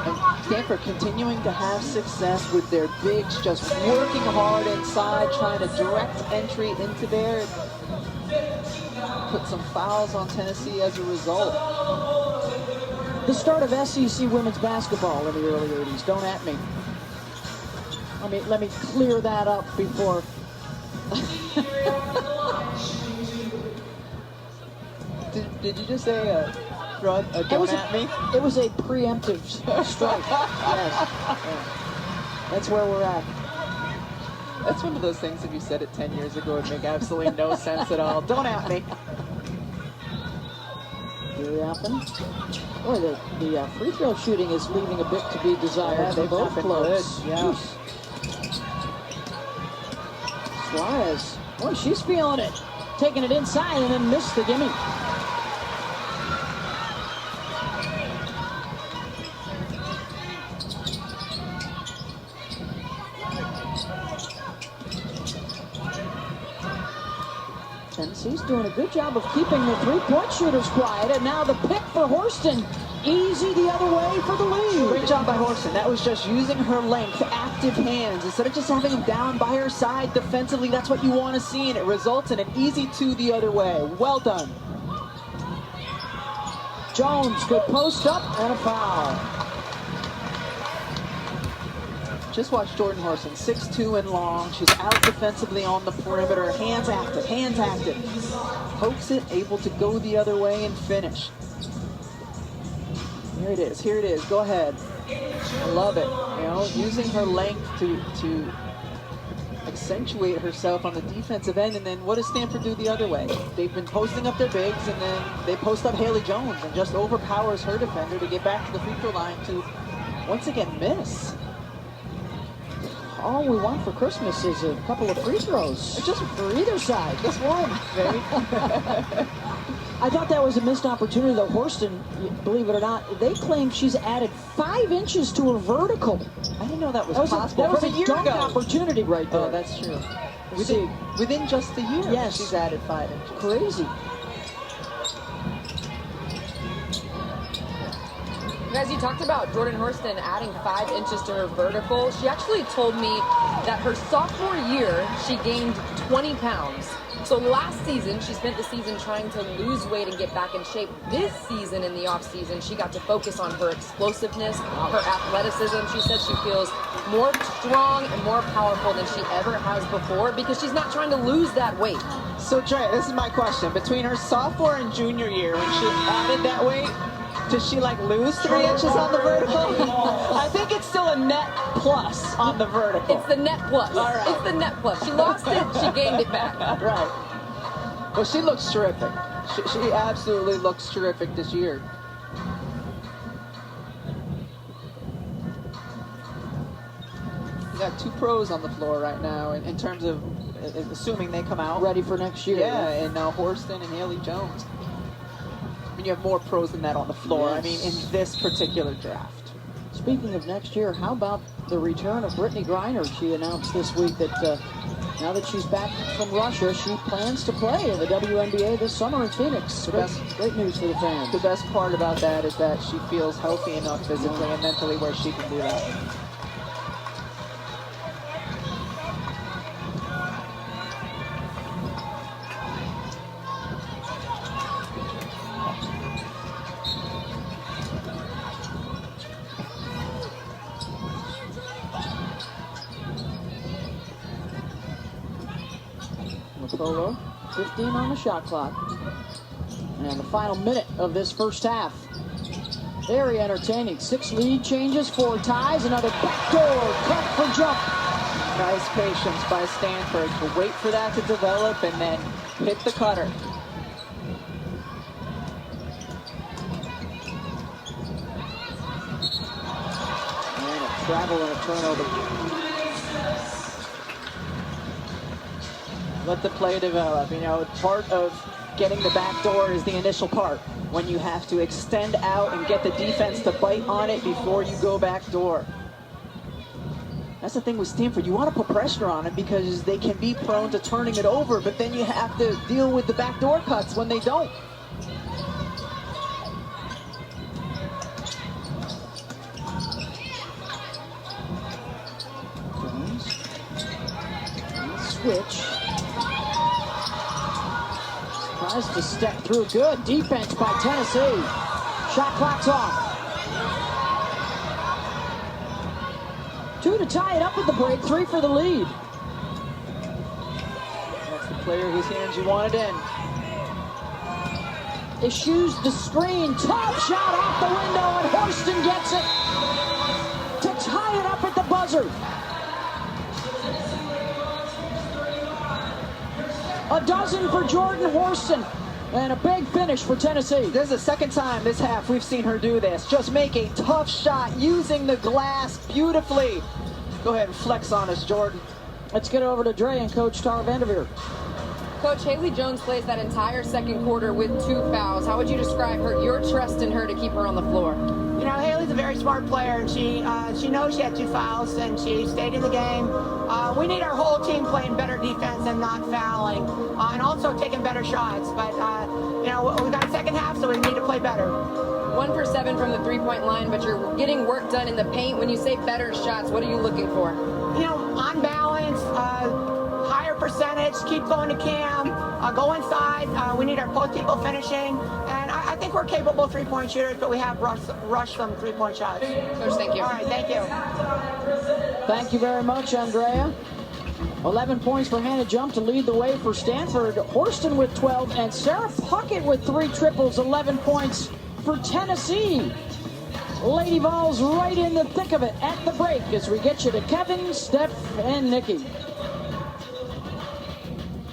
Speaker 2: And Stanford continuing to have success with their bigs, just working hard inside, trying to direct entry into there. Put some fouls on Tennessee as a result.
Speaker 1: The start of SEC women's basketball in the early 80s. Don't at me. Let me clear that up before.
Speaker 2: Did you just say don't at me?
Speaker 1: It was a preemptive strike. Yes. Yeah. That's where we're at.
Speaker 2: That's one of those things if you said it 10 years ago, it would make absolutely no sense at all. Don't at me.
Speaker 1: Here happen. Boy, the free throw shooting is leaving a bit to be desired.
Speaker 2: Yeah,
Speaker 1: They've both close.
Speaker 2: Yeah.
Speaker 1: Suarez. Boy, she's feeling it. Taking it inside and then missed the gimme. Tennessee's doing a good job of keeping the three-point shooters quiet, and now the pick for Horston. Easy the other way for the lead.
Speaker 2: Great job by Horston. That was just using her length, active hands. Instead of just having him down by her side defensively, that's what you want to see, and it results in an easy 2 the other way. Well done.
Speaker 1: Jones, good post up and a foul.
Speaker 2: Just watch Jordan Horston, 6'2" and long. She's out defensively on the perimeter. Hands active, hands active. Pokes it, able to go the other way and finish. Here it is, here it is. Go ahead. I love it. You know, using her length to accentuate herself on the defensive end. And then what does Stanford do the other way? They've been posting up their bigs, and then they post up Haley Jones and just overpowers her defender to get back to the free throw line to once again miss.
Speaker 1: All we want for Christmas is a couple of free throws.
Speaker 2: Just
Speaker 1: for either side.
Speaker 2: Just one.
Speaker 1: I thought that was a missed opportunity, though. Horston, believe it or not, they claim she's added 5 inches to her vertical.
Speaker 2: I didn't know that was possible.
Speaker 1: That was a
Speaker 2: year
Speaker 1: dunk
Speaker 2: ago.
Speaker 1: opportunity right there.
Speaker 2: Oh, that's true. Within just a year,
Speaker 1: yes,
Speaker 2: she's added 5 inches.
Speaker 1: Crazy.
Speaker 3: Guys, you talked about Jordan Horston adding 5 inches to her vertical. She actually told me that her sophomore year, she gained 20 pounds. So last season, she spent the season trying to lose weight and get back in shape. This season, in the off-season, she got to focus on her explosiveness, her athleticism. She says she feels more strong and more powerful than she ever has before because she's not trying to lose that weight.
Speaker 2: So, Trey, this is my question. Between her sophomore and junior year, when she added that weight, does she like lose 3 inches on the vertical? I think it's still a net plus on the vertical.
Speaker 3: It's the net plus. All right. It's the net plus. She lost it, she gained it back.
Speaker 2: Right. Well, she looks terrific. She absolutely looks terrific this year. We got 2 pros on the floor right now in terms of assuming they come out
Speaker 1: ready for next year.
Speaker 2: Yeah, and Horston and Haley Jones. I mean, you have more pros than that on the floor. Yes. I mean, in this particular draft.
Speaker 1: Speaking of next year, how about the return of Brittany Griner? She announced this week that now that she's back from Russia, she plans to play in the WNBA this summer in Phoenix. Great news for the fans.
Speaker 2: The best part about that is that she feels healthy enough physically and mentally where she can do that.
Speaker 1: Polo, 15 on the shot clock. And the final minute of this first half. Very entertaining. 6 lead changes, 4 ties, another backdoor cut for jump.
Speaker 2: Nice patience by Stanford to wait for that to develop and then hit the cutter.
Speaker 1: And a travel and a turnover.
Speaker 2: Let the play develop. You know, part of getting the back door is the initial part, when you have to extend out and get the defense to bite on it before you go back door. That's the thing with Stanford. You want to put pressure on it because they can be prone to turning it over, but then you have to deal with the back door cuts when they don't.
Speaker 1: Switch. Tries to step through. Good defense by Tennessee. Shot clock's off. 2 to tie it up at the break. 3 for the lead.
Speaker 2: That's the player whose hands you wanted in.
Speaker 1: Issues the screen. Top shot off the window, and Horston gets it to tie it up at the buzzer. A dozen for Jordan Horston, and a big finish for Tennessee.
Speaker 2: This is the second time this half we've seen her do this. Just make a tough shot using the glass beautifully. Go ahead and flex on us, Jordan.
Speaker 1: Let's get over to Dre and Coach Tara Vanderveer.
Speaker 3: Coach, Haley Jones plays that entire second quarter with 2 fouls. How would you describe your trust in her to keep her on the floor?
Speaker 9: You know, Haley's a very smart player, and she knows she had 2 fouls, and she stayed in the game. We need our whole team playing better defense and not fouling, and also taking better shots. But, you know, we've got a second half, so we need to play better.
Speaker 3: 1 for 7 from the three-point line, but you're getting work done in the paint. When you say better shots, what are you looking for?
Speaker 9: You know, on balance, higher better percentage, keep going to Cam, go inside. We need our post people finishing. And I think we're capable three-point shooters, but we have rushed some three-point shots.
Speaker 3: Coach, thank you.
Speaker 9: All right, thank you.
Speaker 1: Thank you very much, Andrea. 11 points for Hannah Jump to lead the way for Stanford. Horston with 12, and Sarah Puckett with 3 triples, 11 points for Tennessee. Lady Vols right in the thick of it at the break as we get you to Kevin, Steph, and Nikki.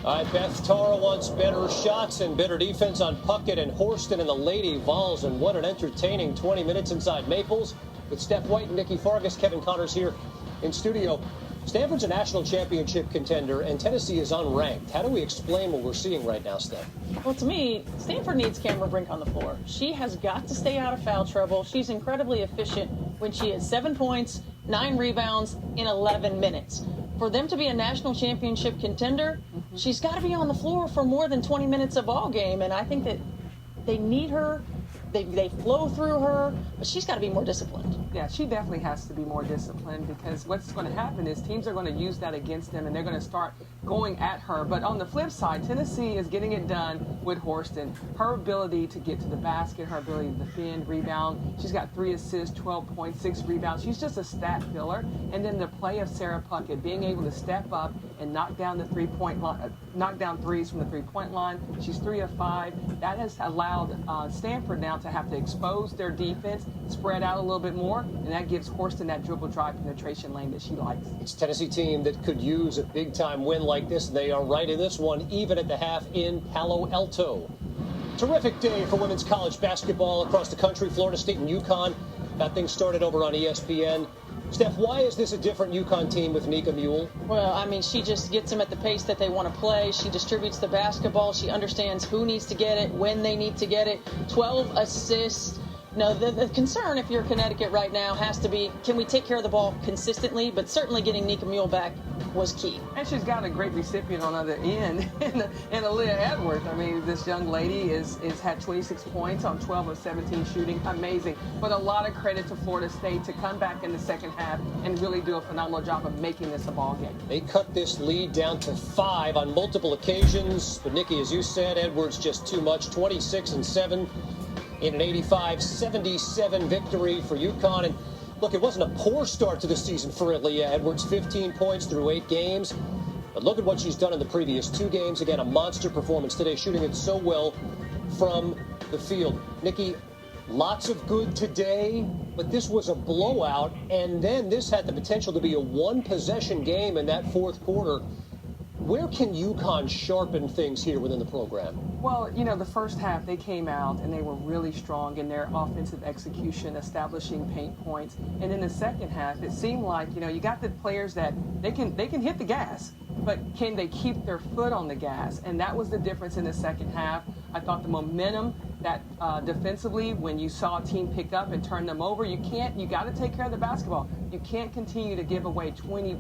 Speaker 6: All right, Beth, Tara wants better shots and better defense on Puckett and Horston and the Lady Vols. And what an entertaining 20 minutes inside Maples with Steph White and Nikki Fargas. Kevin Connors here in studio. Stanford's a national championship contender, and Tennessee is unranked. How do we explain what we're seeing right now, Steph?
Speaker 7: Well, to me, Stanford needs Cameron Brink on the floor. She has got to stay out of foul trouble. She's incredibly efficient when she has 7 points, 9 rebounds in 11 minutes. For them to be a national championship contender, she's got to be on the floor for more than 20 minutes a ball game, and I think that they need her. They flow through her, but she's got to be more disciplined.
Speaker 8: Yeah, she definitely has to be more disciplined, because what's going to happen is teams are going to use that against them, and they're going to start going at her. But on the flip side, Tennessee is getting it done with Horston. Her ability to get to the basket, her ability to defend, rebound. She's got 3 assists, 12.6 rebounds. She's just a stat filler. And then the play of Sarah Puckett, being able to step up and knock down the three-point line, knock down threes from the three-point line. She's 3 of 5. That has allowed Stanford now to have to expose their defense, spread out a little bit more, and that gives Horston that dribble drive penetration lane that she likes.
Speaker 6: It's a Tennessee team that could use a big-time win like this, and they are right in this one, even at the half in Palo Alto. Terrific day for women's college basketball across the country. Florida State and UConn got things started over on ESPN. Steph, why is this a different UConn team with Nika Mule?
Speaker 7: Well, I mean, she just gets them at the pace that they want to play. She distributes the basketball. She understands who needs to get it, when they need to get it. 12 assists. No, the concern, if you're Connecticut right now, has to be, can we take care of the ball consistently? But certainly getting Nika Mule back was key.
Speaker 8: And she's got a great recipient on the other end in Aaliyah Edwards. I mean, this young lady is had 26 points on 12 of 17 shooting. Amazing. But a lot of credit to Florida State to come back in the second half and really do a phenomenal job of making this a ball game.
Speaker 6: They cut this lead down to 5 on multiple occasions. But, Nikki, as you said, Edwards just too much, 26 and 7. In an 85-77 victory for UConn. And look, it wasn't a poor start to the season for Aaliyah Edwards, 15 points through 8 games. But look at what she's done in the previous 2 games. Again, a monster performance today, shooting it so well from the field. Nikki, lots of good today, but this was a blowout. And then this had the potential to be a 1-possession game in that fourth quarter. Where can UConn sharpen things here within the program?
Speaker 8: Well, you know, the first half they came out and they were really strong in their offensive execution, establishing paint points. And in the second half, it seemed like, you know, you got the players that they can hit the gas, but can they keep their foot on the gas? And that was the difference in the second half. I thought the momentum that defensively, when you saw a team pick up and turn them over, you got to take care of the basketball. You can't continue to give away 20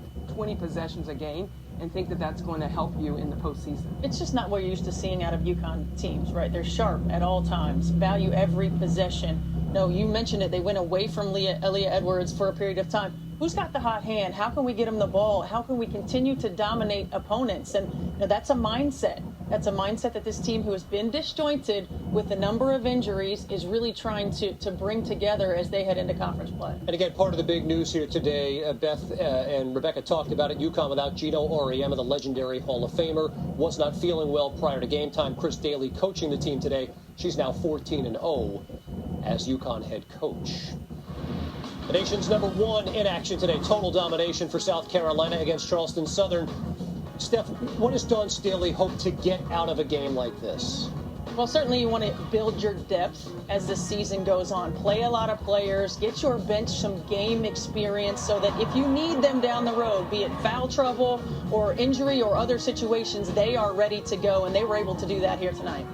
Speaker 8: possessions a game and think that that's going to help you in the postseason.
Speaker 7: It's just not what you're used to seeing out of UConn teams, right? They're sharp at all times, value every possession. No, you mentioned it. They went away from Aaliyah Edwards for a period of time. Who's got the hot hand? How can we get them the ball? How can we continue to dominate opponents? And you know, that's a mindset. That's a mindset that this team, who has been disjointed with a number of injuries, is really trying to bring together as they head into conference play.
Speaker 6: And again, part of the big news here today, Beth and Rebecca talked about it, UConn without Gino Auriemma, the legendary Hall of Famer, was not feeling well prior to game time. Chris Daly coaching the team today. She's now 14-0 as UConn head coach. The nation's #1 in action today. Total domination for South Carolina against Charleston Southern. Steph, what does Dawn Staley hope to get out of a game like this?
Speaker 7: Well, certainly you want to build your depth as the season goes on. Play a lot of players, get your bench some game experience so that if you need them down the road, be it foul trouble or injury or other situations, they are ready to go, and they were able to do that here tonight.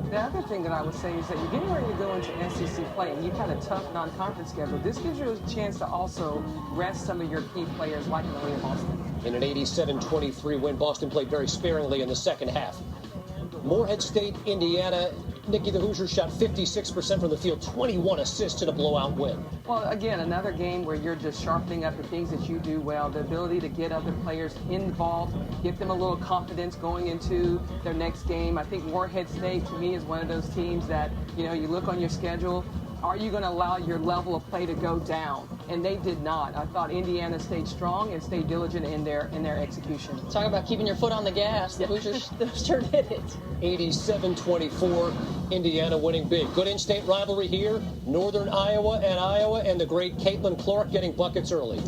Speaker 8: The other thing that I would say is that you're getting ready to go into SEC play, and you've had a tough non-conference schedule. This gives you a chance to also rest some of your key players like Aaliyah Boston.
Speaker 6: In an 87-23 win, Boston played very sparingly in the second half. Morehead State, Indiana. Nikki, the Hoosiers shot 56% from the field, 21 assists in a blowout win.
Speaker 8: Well, again, another game where you're just sharpening up the things that you do well, the ability to get other players involved, give them a little confidence going into their next game. I think Morehead State, to me, is one of those teams that, you know, you look on your schedule, are you going to allow your level of play to go down? And they did not. I thought Indiana stayed strong and stayed diligent in their execution.
Speaker 7: Talk about keeping your foot on the gas. The Hoosiers sure did it.
Speaker 6: 87-24, Indiana winning big. Good in-state rivalry here. Northern Iowa, and the great Caitlin Clark getting buckets early.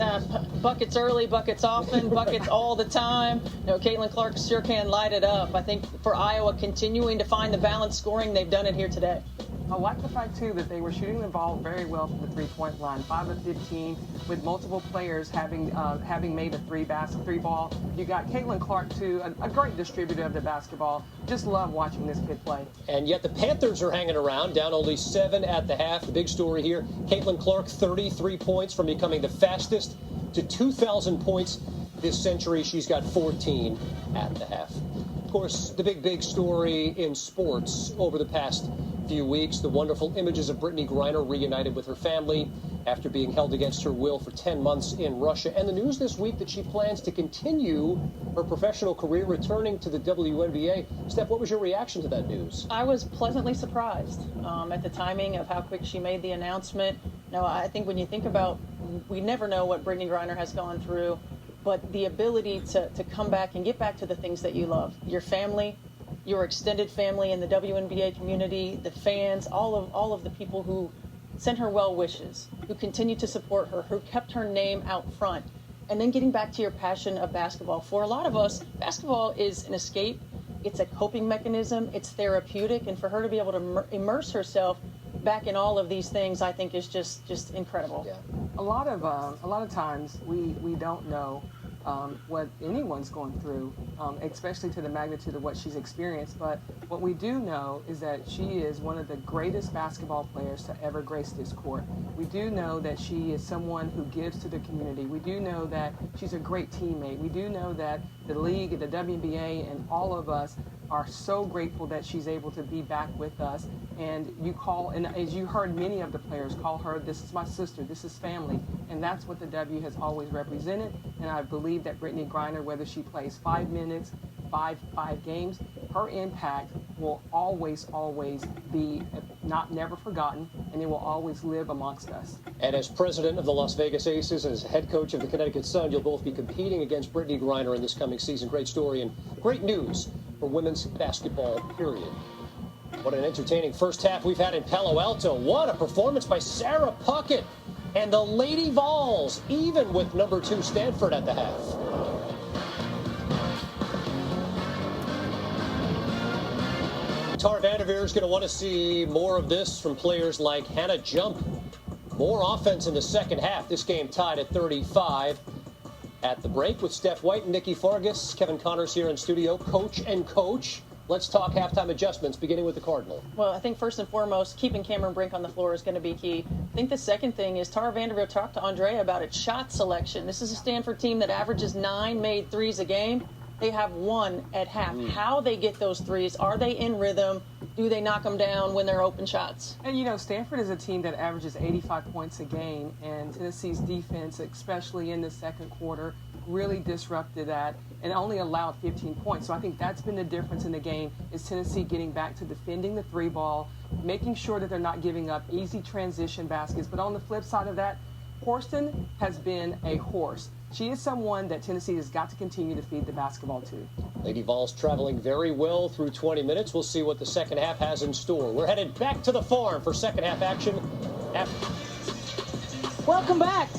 Speaker 7: Buckets early, buckets often, buckets all the time. You know, Caitlin Clark sure can light it up. I think for Iowa, continuing to find the balanced scoring, they've done it here today.
Speaker 8: I like the fact, too, that they were shooting the ball very well from the three-point line, 5 of 15, with multiple players having made a three ball. You got Caitlin Clark, too, a great distributor of the basketball. Just love watching this kid play.
Speaker 6: And yet the Panthers are hanging around, down only 7 at the half. The big story here, Caitlin Clark, 33 points from becoming the fastest to 2,000 points this century. She's got 14 at the half. Of course, the big story in sports over the past few weeks, the wonderful images of Brittany Griner reunited with her family after being held against her will for 10 months in Russia. And the news this week that she plans to continue her professional career returning to the WNBA. Steph, what was your reaction to that news?
Speaker 7: I was pleasantly surprised at the timing of how quick she made the announcement. Now, I think when you think about, we never know what Brittany Griner has gone through, but the ability to come back and get back to the things that you love, your family, your extended family in the WNBA community, the fans, all of the people who sent her well wishes, who continued to support her, who kept her name out front, and then getting back to your passion of basketball. For a lot of us, basketball is an escape. It's a coping mechanism. It's therapeutic, and for her to be able to immerse herself back in all of these things, I think is just incredible.
Speaker 6: Yeah.
Speaker 8: A lot of times we don't know what anyone's going through, especially to the magnitude of what she's experienced. But what we do know is that she is one of the greatest basketball players to ever grace this court. We do know that she is someone who gives to the community. We do know that she's a great teammate. We do know that the league, the WNBA, and all of us are so grateful that she's able to be back with us. And you call, and as you heard many of the players call her, this is my sister, this is family. And that's what the W has always represented. And I believe that Brittany Griner, whether she plays 5 minutes, five games, her impact will always be never forgotten, and it will always live amongst us.
Speaker 6: And as president of the Las Vegas Aces and as head coach of the Connecticut Sun, you'll both be competing against Brittany Griner in this coming season. Great story and great news for women's basketball, period. What an entertaining first half we've had in Palo Alto. What a performance by Sarah Puckett and the Lady Vols, even with number 2 Stanford at the half. Tara Vanderveer is going to want to see more of this from players like Hannah Jump. More offense in the second half. This game tied at 35 at the break with Steph White and Nikki Fargas. Kevin Connors here in studio, coach and coach. Let's talk halftime adjustments, beginning with the Cardinal.
Speaker 7: Well, I think first and foremost, keeping Cameron Brink on the floor is going to be key. I think the second thing is Tara Vanderveer talked to Andrea about its shot selection. This is a Stanford team that averages 9 made threes a game. They have 1 at half. How they get those threes, are they in rhythm? Do they knock them down when they're open shots?
Speaker 8: And, you know, Stanford is a team that averages 85 points a game, and Tennessee's defense, especially in the second quarter, really disrupted that and only allowed 15 points. So I think that's been the difference in the game, is Tennessee getting back to defending the 3 ball, making sure that they're not giving up easy transition baskets. But on the flip side of that, Horston has been a horse. She is someone that Tennessee has got to continue to feed the basketball to.
Speaker 6: Lady Vols traveling very well through 20 minutes. We'll see what the second half has in store. We're headed back to the farm for second half action.
Speaker 1: Welcome back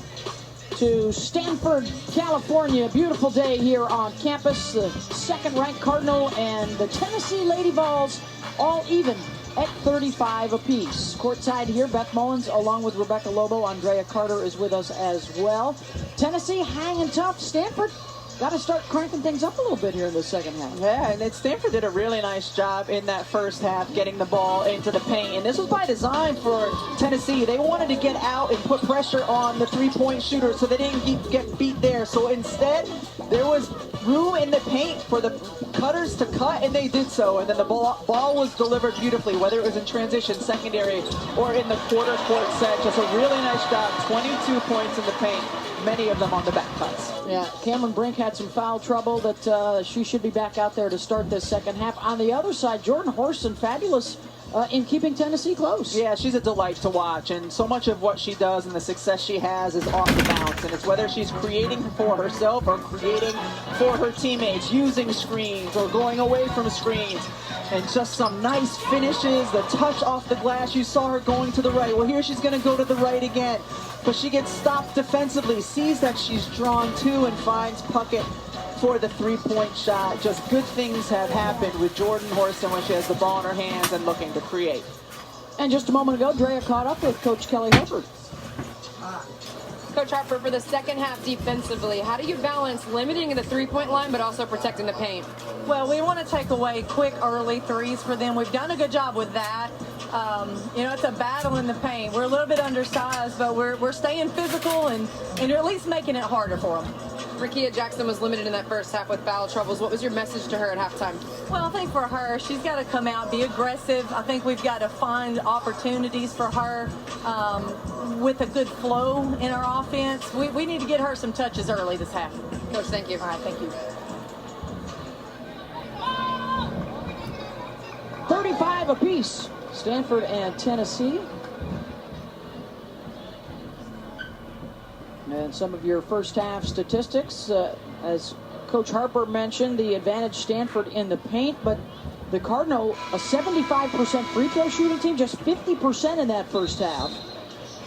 Speaker 1: to Stanford, California. Beautiful day here on campus. The second-ranked Cardinal and the Tennessee Lady Vols all even at 35 apiece. Courtside here, Beth Mullins along with Rebecca Lobo. Andrea Carter is with us as well. Tennessee hanging tough. Stanford got to start cranking things up a little bit here in the second half.
Speaker 2: Yeah, and Stanford did a really nice job in that first half getting the ball into the paint. And this was by design for Tennessee. They wanted to get out and put pressure on the three-point shooter so they didn't get beat there. So instead, there was room in the paint for the cutters to cut, and they did so. And then the ball was delivered beautifully, whether it was in transition, secondary, or in the quarter court set. Just a really nice job. 22 points in the paint, many of them on the back cuts.
Speaker 1: Yeah, Cameron Brink had some foul trouble that she should be back out there to start this second half. On the other side, Jordan Horston, fabulous in keeping Tennessee close.
Speaker 2: Yeah, she's a delight to watch, and so much of what she does and the success she has is off the bounce, and it's whether she's creating for herself or creating for her teammates, using screens or going away from screens, and just some nice finishes, the touch off the glass. You saw her going to the right. Well, here she's going to go to the right again, but she gets stopped defensively, sees that she's drawn to, and finds Puckett for the three-point shot. Just good things have happened with Jordan Horston when she has the ball in her hands and looking to create.
Speaker 1: And just a moment ago, Drea caught up with Coach Kelly Harper.
Speaker 3: Coach Harper, for the second half defensively, how do you balance limiting the three-point line but also protecting the paint?
Speaker 7: Well, we want to take away quick early threes for them. We've done a good job with that. It's a battle in the paint. We're a little bit undersized, but we're staying physical and you're at least making it harder for them.
Speaker 3: Rickea Jackson was limited in that first half with foul troubles. What was your message to her at halftime?
Speaker 7: Well, I think for her, she's got to come out, be aggressive. I think we've got to find opportunities for her with a good flow in our offense. We need to get her some touches early this half.
Speaker 3: Coach, thank you.
Speaker 7: All right, thank you.
Speaker 1: 35 apiece, Stanford and Tennessee. And some of your first half statistics, as Coach Harper mentioned, the advantage Stanford in the paint, but the Cardinal, a 75% free throw shooting team, just 50% in that first half.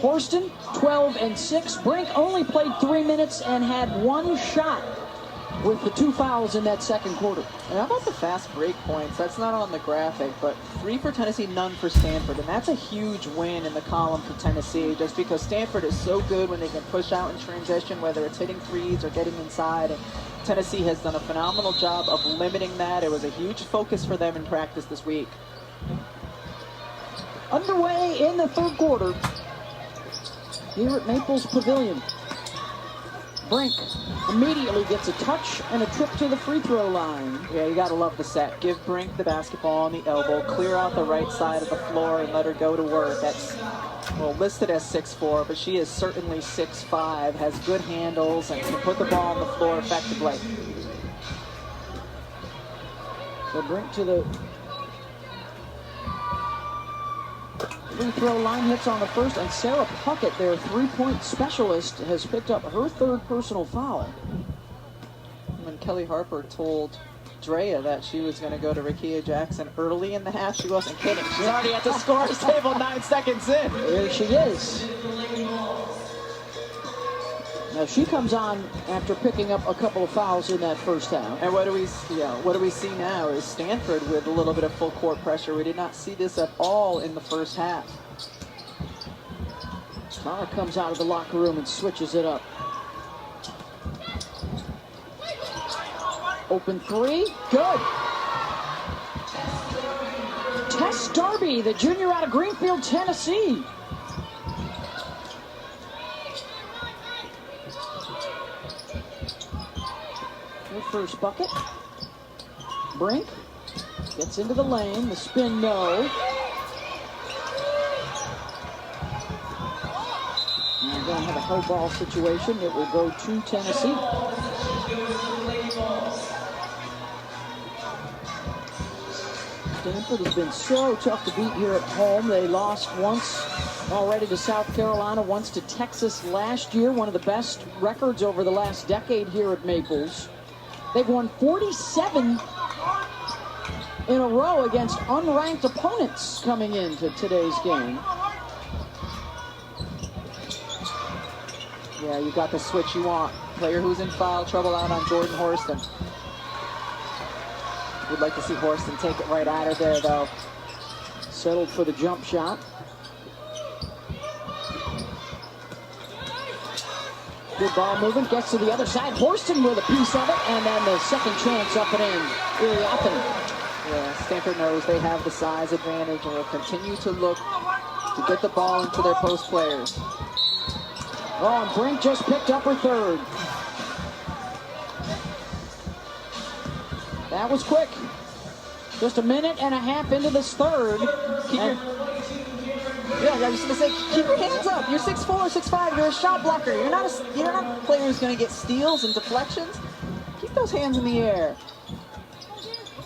Speaker 1: Horston, 12 and 6. Brink only played 3 minutes and had one shot with the 2 fouls in that second quarter.
Speaker 2: And how about the fast break points? That's not on the graphic, but 3 for Tennessee, none for Stanford. And that's a huge win in the column for Tennessee, just because Stanford is so good when they can push out in transition, whether it's hitting threes or getting inside. And Tennessee has done a phenomenal job of limiting that. It was a huge focus for them in practice this week.
Speaker 1: Underway in the third quarter here at Maples Pavilion. Brink immediately gets a touch and a trip to the free throw line.
Speaker 2: Yeah, you gotta love the set. Give Brink the basketball on the elbow, clear out the right side of the floor, and let her go to work. That's, well, listed as 6'4", but she is certainly 6'5", has good handles, and can put the ball on the floor effectively.
Speaker 1: So Brink to the free throw line, hits on the first, and Sarah Puckett, their three-point specialist, has picked up her third personal foul.
Speaker 2: When Kelly Harper told Drea that she was going to go to Rickea Jackson early in the half, she wasn't kidding. She's already at the scorer's table 9 seconds in.
Speaker 1: There she is. Now she comes on after picking up a couple of fouls in that first half.
Speaker 2: And what do we see now is Stanford with a little bit of full court pressure. We did not see this at all in the first half.
Speaker 1: Tara comes out of the locker room and switches it up. Open three, good. Tess Darby, the junior out of Greenfield, Tennessee. Her first bucket. Brink gets into the lane, the spin no. And we're going to have a high ball situation. It will go to Tennessee. Stanford has been so tough to beat here at home. They lost once already to South Carolina, once to Texas last year. One of the best records over the last decade here at Maples. They've won 47 in a row against unranked opponents coming into today's game.
Speaker 2: Yeah, you got the switch you want. Player who's in foul trouble out on Jordan Horston. We'd like to see Horston take it right out of there, though.
Speaker 1: Settled for the jump shot. Good ball movement, gets to the other side. Horston with a piece of it, and then the second chance up and in. Iriatheny.
Speaker 2: Yeah, Stanford knows they have the size advantage and will continue to look to get the ball into their post players.
Speaker 1: Oh, and Brink just picked up her third. That was quick. Just a minute and a half into this third.
Speaker 2: Yeah, I was going to say, keep your hands up. You're 6'4", 6'5". You're a shot blocker. You're not a player who's going to get steals and deflections. Keep those hands in the air.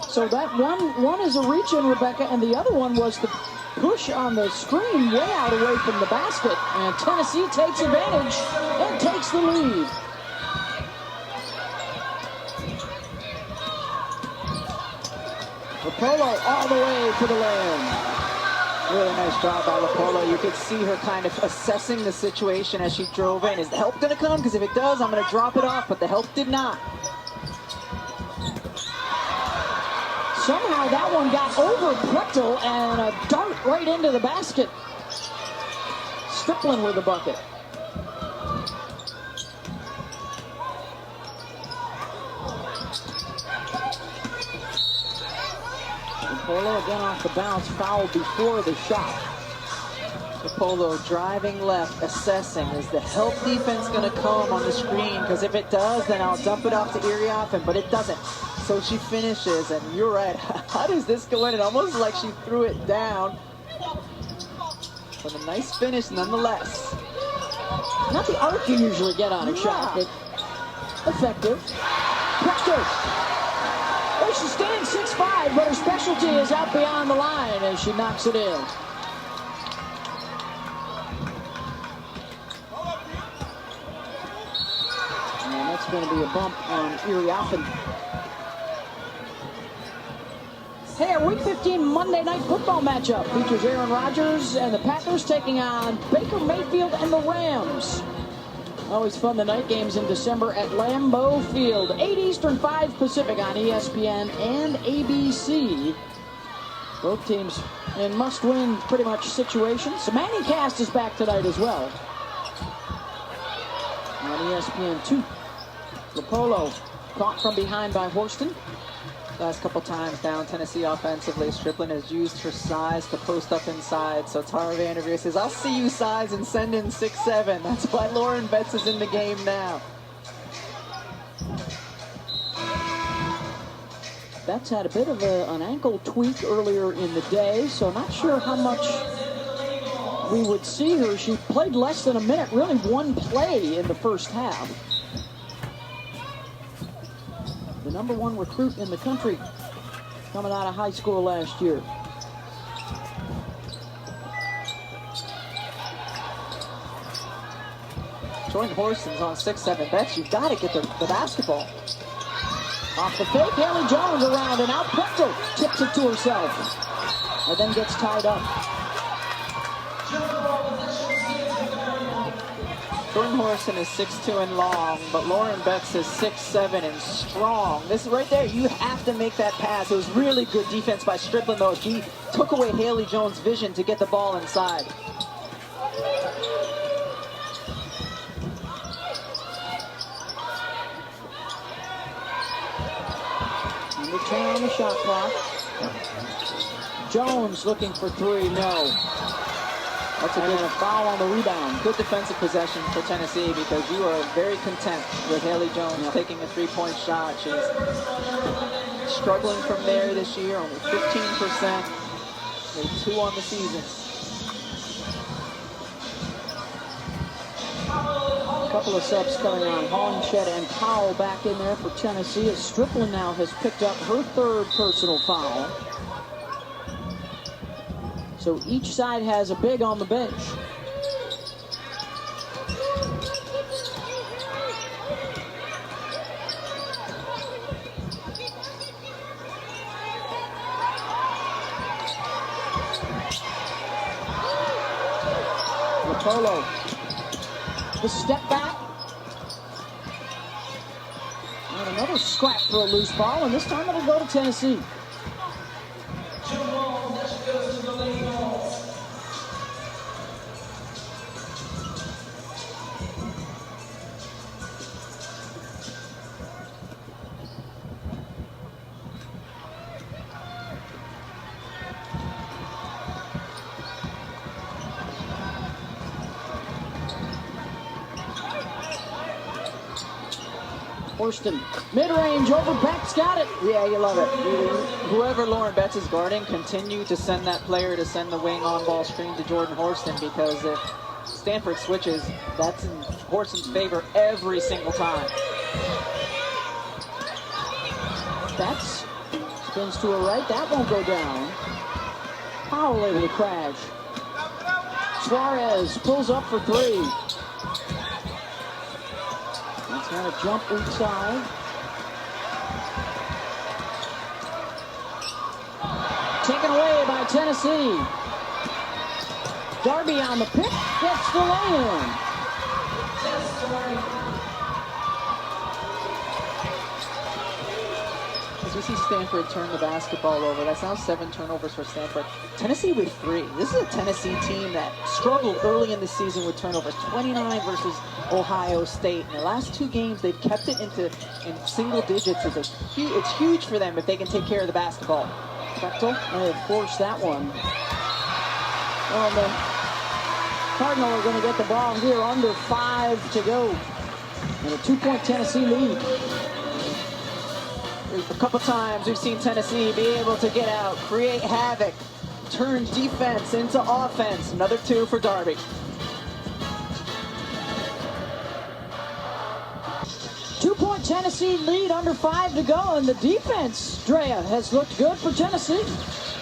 Speaker 1: So that one is a reach-in, Rebecca, and the other one was the push on the screen way out away from the basket. And Tennessee takes advantage and takes the lead. Rapolo all the way to the lane.
Speaker 2: Really nice job by Rapolo. You could see her kind of assessing the situation as she drove in. Is the help going to come? Because if it does, I'm going to drop it off. But the help did not.
Speaker 1: Somehow that one got over Prechtel and a dart right into the basket. Strickland with the bucket. Rapolo again off the bounce, fouled before the shot.
Speaker 2: Rapolo driving left, assessing. Is the help defense going to come on the screen? Because if it does, then I'll dump it off to Iriafen, but it doesn't. So she finishes, and you're right. How does this go in? It almost like she threw it down. But a nice finish nonetheless.
Speaker 1: Not the arc you usually get on a shot, but effective. Prechtel. Well, she's standing 6'5", but her specialty is out beyond the line as she knocks it in. And that's going to be a bump on Iriafen. Hey, our Week 15 Monday Night Football matchup features Aaron Rodgers and the Packers taking on Baker Mayfield and the Rams. Always fun, the night games in December at Lambeau Field. 8 Eastern, 5 Pacific on ESPN and ABC. Both teams in must-win pretty much situations. The Manning cast is back tonight as well. On ESPN2. Rapolo caught from behind by Horston. Last couple times down Tennessee offensively, Strickland has used her size to post up inside. So Tara Vanderveer says, I'll see you size and send in 6'7". That's why Lauren Betts is in the game now. Betts had a bit of an ankle tweak earlier in the day, so not sure how much we would see her. She played less than a minute, really one play in the first half. The #1 recruit in the country coming out of high school last year.
Speaker 2: Jordan Horston's on 6'7". Betts, you've got to get the basketball.
Speaker 1: Off the fake, Haley Jones around, and out Prechtel tips it to herself. And then gets tied up.
Speaker 2: Jordan Horston is 6'2" and long, but Lauren Betts is 6'7" and strong. This is right there. You have to make that pass. It was really good defense by Strickland, though. He took away Haley Jones' vision to get the ball inside.
Speaker 1: Under 10 on the shot clock. Jones looking for three. No.
Speaker 2: That's a foul on the rebound. Good defensive possession for Tennessee because you are very content with Haley Jones taking a three-point shot. She's struggling from there this year, only 15%. Made 2 on the season.
Speaker 1: A couple of subs coming on. Hollingshed and Powell back in there for Tennessee as Strickland now has picked up her 3rd personal foul. So each side has a big on the bench. Rapolo. The step back. And another scrap for a loose ball, and this time it'll go to Tennessee. Horston, mid-range over Beck's got it.
Speaker 2: Yeah, you love it. Whoever Lauren Betts is guarding, continue to send that player to send the wing on-ball screen to Jordan Horston, because if Stanford switches, that's in Horston's favor every single time.
Speaker 1: Betts spins to her right. That won't go down. Powell able to crash. Suarez pulls up for three. That's got a jump inside. Taken away by Tennessee. Darby on the pick, gets the lay-in.
Speaker 2: As we see Stanford turn the basketball over, that's now 7 turnovers for Stanford. Tennessee with 3. This is a Tennessee team that struggled early in the season with turnovers. 29 versus Ohio State. In the last 2 games, they've kept it in single digits. It's huge for them if they can take care of the basketball.
Speaker 1: Bechtel may have forced that one. Well, the Cardinals are going to get the ball here, under 5 to go. And a 2-point Tennessee lead.
Speaker 2: A couple times we've seen Tennessee be able to get out, create havoc, turn defense into offense. Another 2 for Darby.
Speaker 1: Two-point Tennessee lead, under 5 to go, and the defense, Drea, has looked good for Tennessee.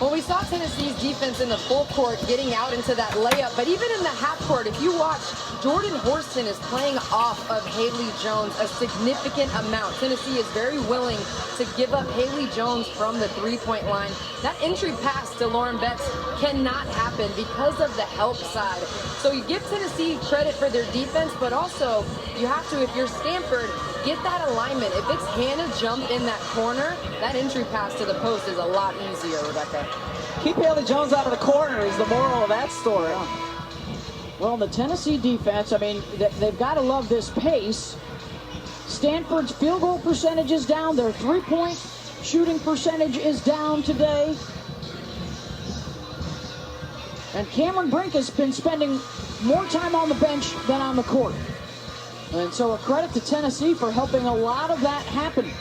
Speaker 3: Well, we saw Tennessee's defense in the full court getting out into that layup, but even in the half court, if you watch, Jordan Horston is playing off of Haley Jones a significant amount. Tennessee is very willing to give up Haley Jones from the three-point line. That entry pass to Lauren Betts cannot happen because of the help side. So you give Tennessee credit for their defense, but also you have to, if you're Stanford, get that alignment. If it's Hannah jump in that corner, that entry pass to the post is a lot easier, Rebecca.
Speaker 2: Keep Haley Jones out of the corner is the moral of that story.
Speaker 1: Well, the Tennessee defense, I mean, they've got to love this pace. Stanford's field goal percentage is down. Their three-point shooting percentage is down today. And Cameron Brink has been spending more time on the bench than on the court. And so a credit to Tennessee for helping a lot of that happen.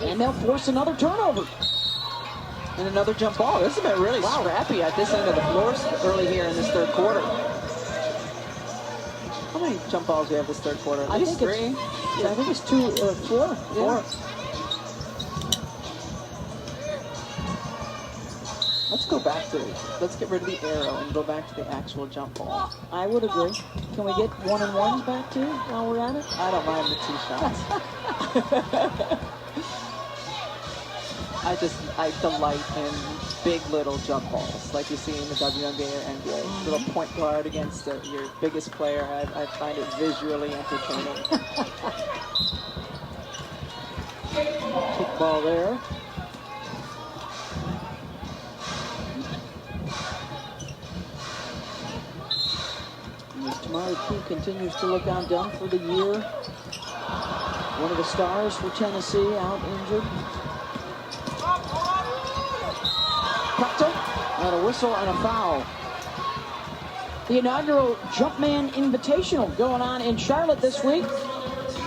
Speaker 1: And they'll force another turnover.
Speaker 2: And another jump ball. This has been really scrappy at this end of the floor early here in this third quarter. How many jump balls do you have this third quarter?
Speaker 1: I think 3. I think it's 4.
Speaker 2: Yeah. Let's get rid of the arrow and go back to the actual jump ball.
Speaker 1: I would agree. Can we get 1-and-1s back too while we're at it?
Speaker 2: I don't mind the 2 shots. I delight in big little jump balls like you see in the WNBA or NBA. Little point guard against your biggest player. I find it visually entertaining.
Speaker 1: Kick ball there. Tamari Key continues to look undone for the year. One of the stars for Tennessee out injured. Bechtel, and a whistle and a foul. The inaugural Jumpman Invitational going on in Charlotte this week.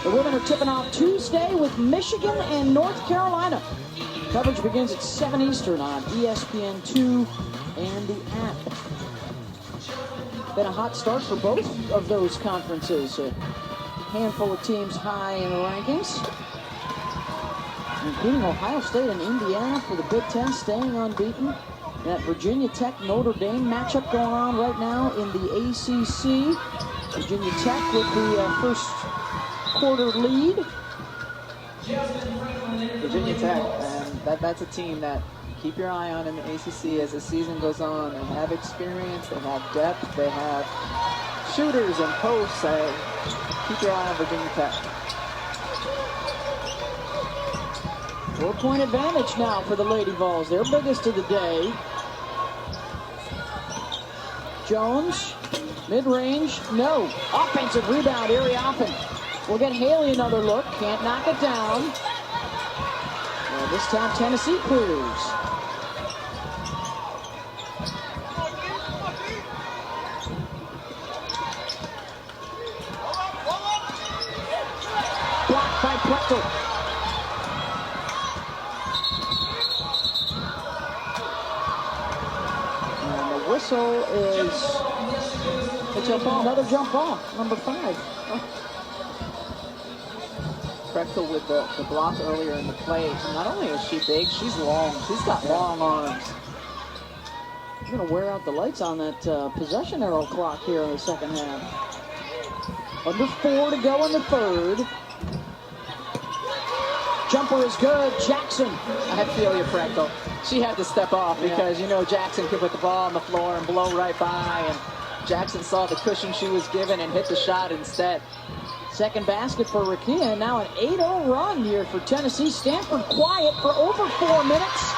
Speaker 1: The women are tipping off Tuesday with Michigan and North Carolina. Coverage begins at 7 Eastern on ESPN2 and the app. Been a hot start for both of those conferences. A handful of teams high in the rankings, including Ohio State and Indiana for the Big Ten staying unbeaten. That Virginia Tech Notre Dame matchup going on right now in the ACC. Virginia Tech with the first quarter lead.
Speaker 2: Virginia Tech, and that's a team that keep your eye on in the ACC as the season goes on. They have experience, they have depth, they have shooters and posts. Keep your eye on Virginia Tech.
Speaker 1: 4-point advantage now for the Lady Vols. Their biggest of the day. Jones, mid-range, no. Offensive rebound, Ariafen. We'll get Haley another look, can't knock it down. Well, this time Tennessee clears. Prechtel. And the whistle is another jump ball, number 5.
Speaker 2: Prechtel with the block earlier in the play. Not only is she big, she's long. She's got long arms.
Speaker 1: You're going to wear out the lights on that possession arrow clock here in the second half. Under 4 to go in the third. Jumper is good. Jackson.
Speaker 2: I feel you, Prechtel. She had to step off because, you know, Jackson could put the ball on the floor and blow right by. And Jackson saw the cushion she was given and hit the shot instead.
Speaker 1: Second basket for Rakia. Now an 8-0 run here for Tennessee. Stanford quiet for over 4 minutes.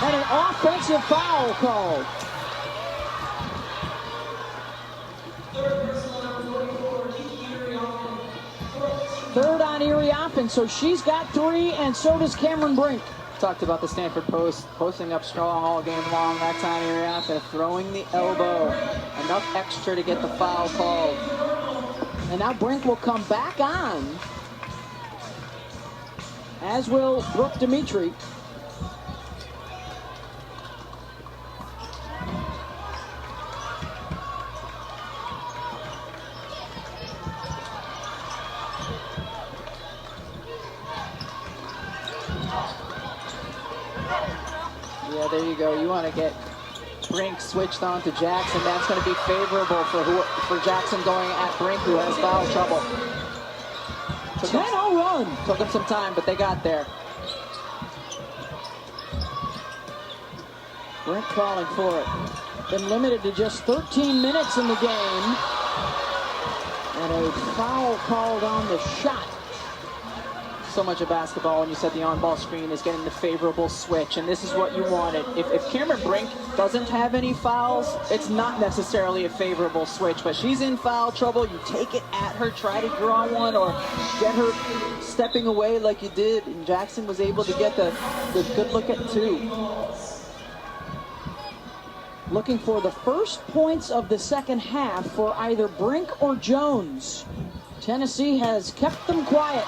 Speaker 1: And an offensive foul called. Third on Erie offense, so she's got 3, and so does Cameron Brink.
Speaker 2: Talked about the Stanford post, posting up strong all game long. That time Erie offense throwing the elbow. Enough extra to get the foul called.
Speaker 1: And now Brink will come back on, as will Brooke Dimitri.
Speaker 2: Yeah, there you go. You want to get Brink switched on to Jackson. That's going to be favorable for Jackson going at Brink, who has foul trouble.
Speaker 1: 10-0 run.
Speaker 2: Took them some time, but they got there.
Speaker 1: Brink calling for it. Been limited to just 13 minutes in the game. And a foul called on the shot.
Speaker 2: So much of basketball when you set the on-ball screen is getting the favorable switch, and this is what you wanted. If Cameron Brink doesn't have any fouls, it's not necessarily a favorable switch, but she's in foul trouble. You take it at her, try to draw one, or get her stepping away like you did, and Jackson was able to get the good look at 2.
Speaker 1: Looking for the first points of the second half for either Brink or Jones. Tennessee has kept them quiet.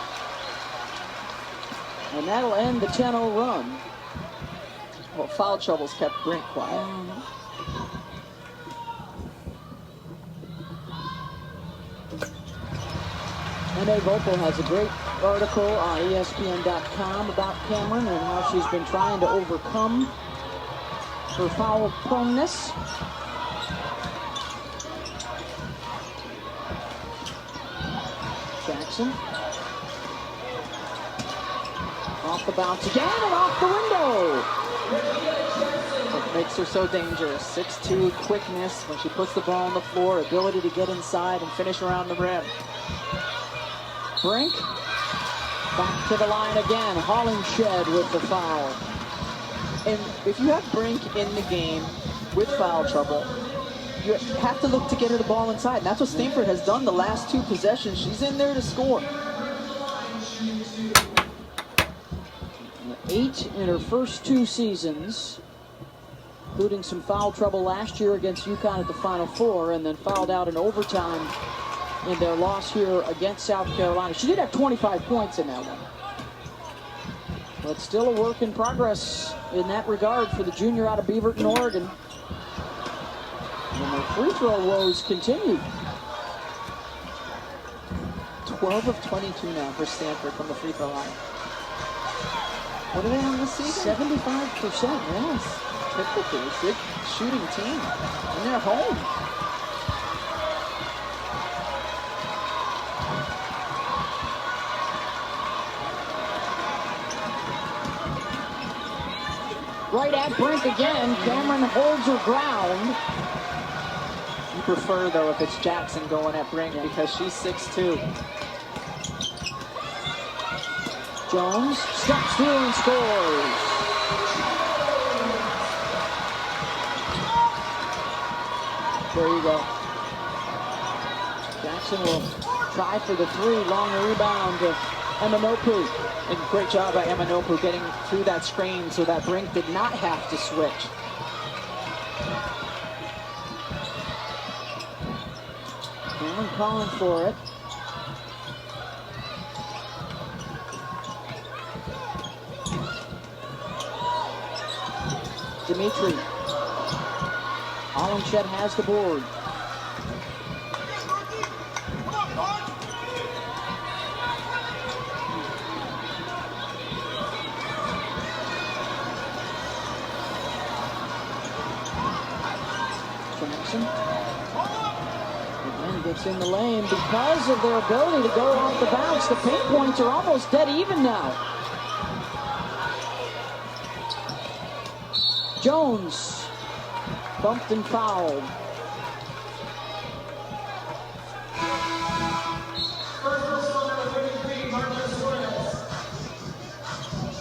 Speaker 1: And that'll end the 10-0 run.
Speaker 2: Well, foul troubles kept Brink quiet.
Speaker 1: Renee Vopel has a great article on ESPN.com about Cameron and how she's been trying to overcome her foul proneness. Jackson. Off the bounce again and off the window.
Speaker 2: What makes her so dangerous. 6'2", quickness when she puts the ball on the floor, ability to get inside and finish around the rim.
Speaker 1: Brink back to the line again. Hollingshed with the foul.
Speaker 2: And if you have Brink in the game with foul trouble, you have to look to get her the ball inside. And that's what Stanford has done the last 2 possessions. She's in there to score.
Speaker 1: 8 in her first 2 seasons, including some foul trouble last year against UConn at the Final Four, and then fouled out in overtime in their loss here against South Carolina. She did have 25 points in that one. But still a work in progress in that regard for the junior out of Beaverton, Oregon. And the free throw woes continue.
Speaker 2: 12 of 22 now for Stanford from the free throw line. What are they on this season?
Speaker 1: 75%, yes.
Speaker 2: Typically, a good shooting team. And they're home.
Speaker 1: Right at Brink again. Cameron holds her ground.
Speaker 2: You prefer, though, if it's Jackson going at Brink because she's 6'2".
Speaker 1: Jones steps through and scores. There you go. Jackson will try for the 3. Long rebound to Emanopu.
Speaker 2: And great job by Emanopu getting through that screen so that Brink did not have to switch.
Speaker 1: Cameron calling for it. Dimitri. Hollingshed has the board. Jackson again gets in the lane because of their ability to go off the bounce. The paint points are almost dead even now. Jones bumped and fouled.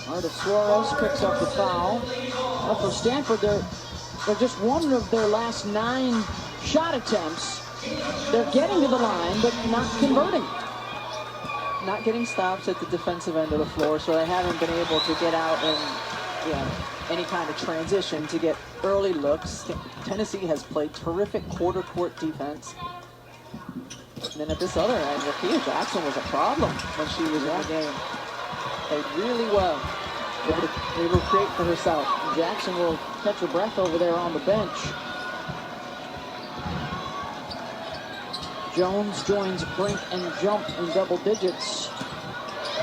Speaker 1: Marta Suarez picks up the foul. Well, for Stanford, they're just one of their last 9 shot attempts. They're getting to the line, but not converting.
Speaker 2: Not getting stops at the defensive end of the floor, so they haven't been able to get out and any kind of transition to get early looks. Tennessee has played terrific quarter court defense. And then at this other end, Rakia Jackson was a problem when she was in the game. Played really well. Able to create for herself.
Speaker 1: Jackson will catch her breath over there on the bench. Jones joins Brink and Jump in double digits.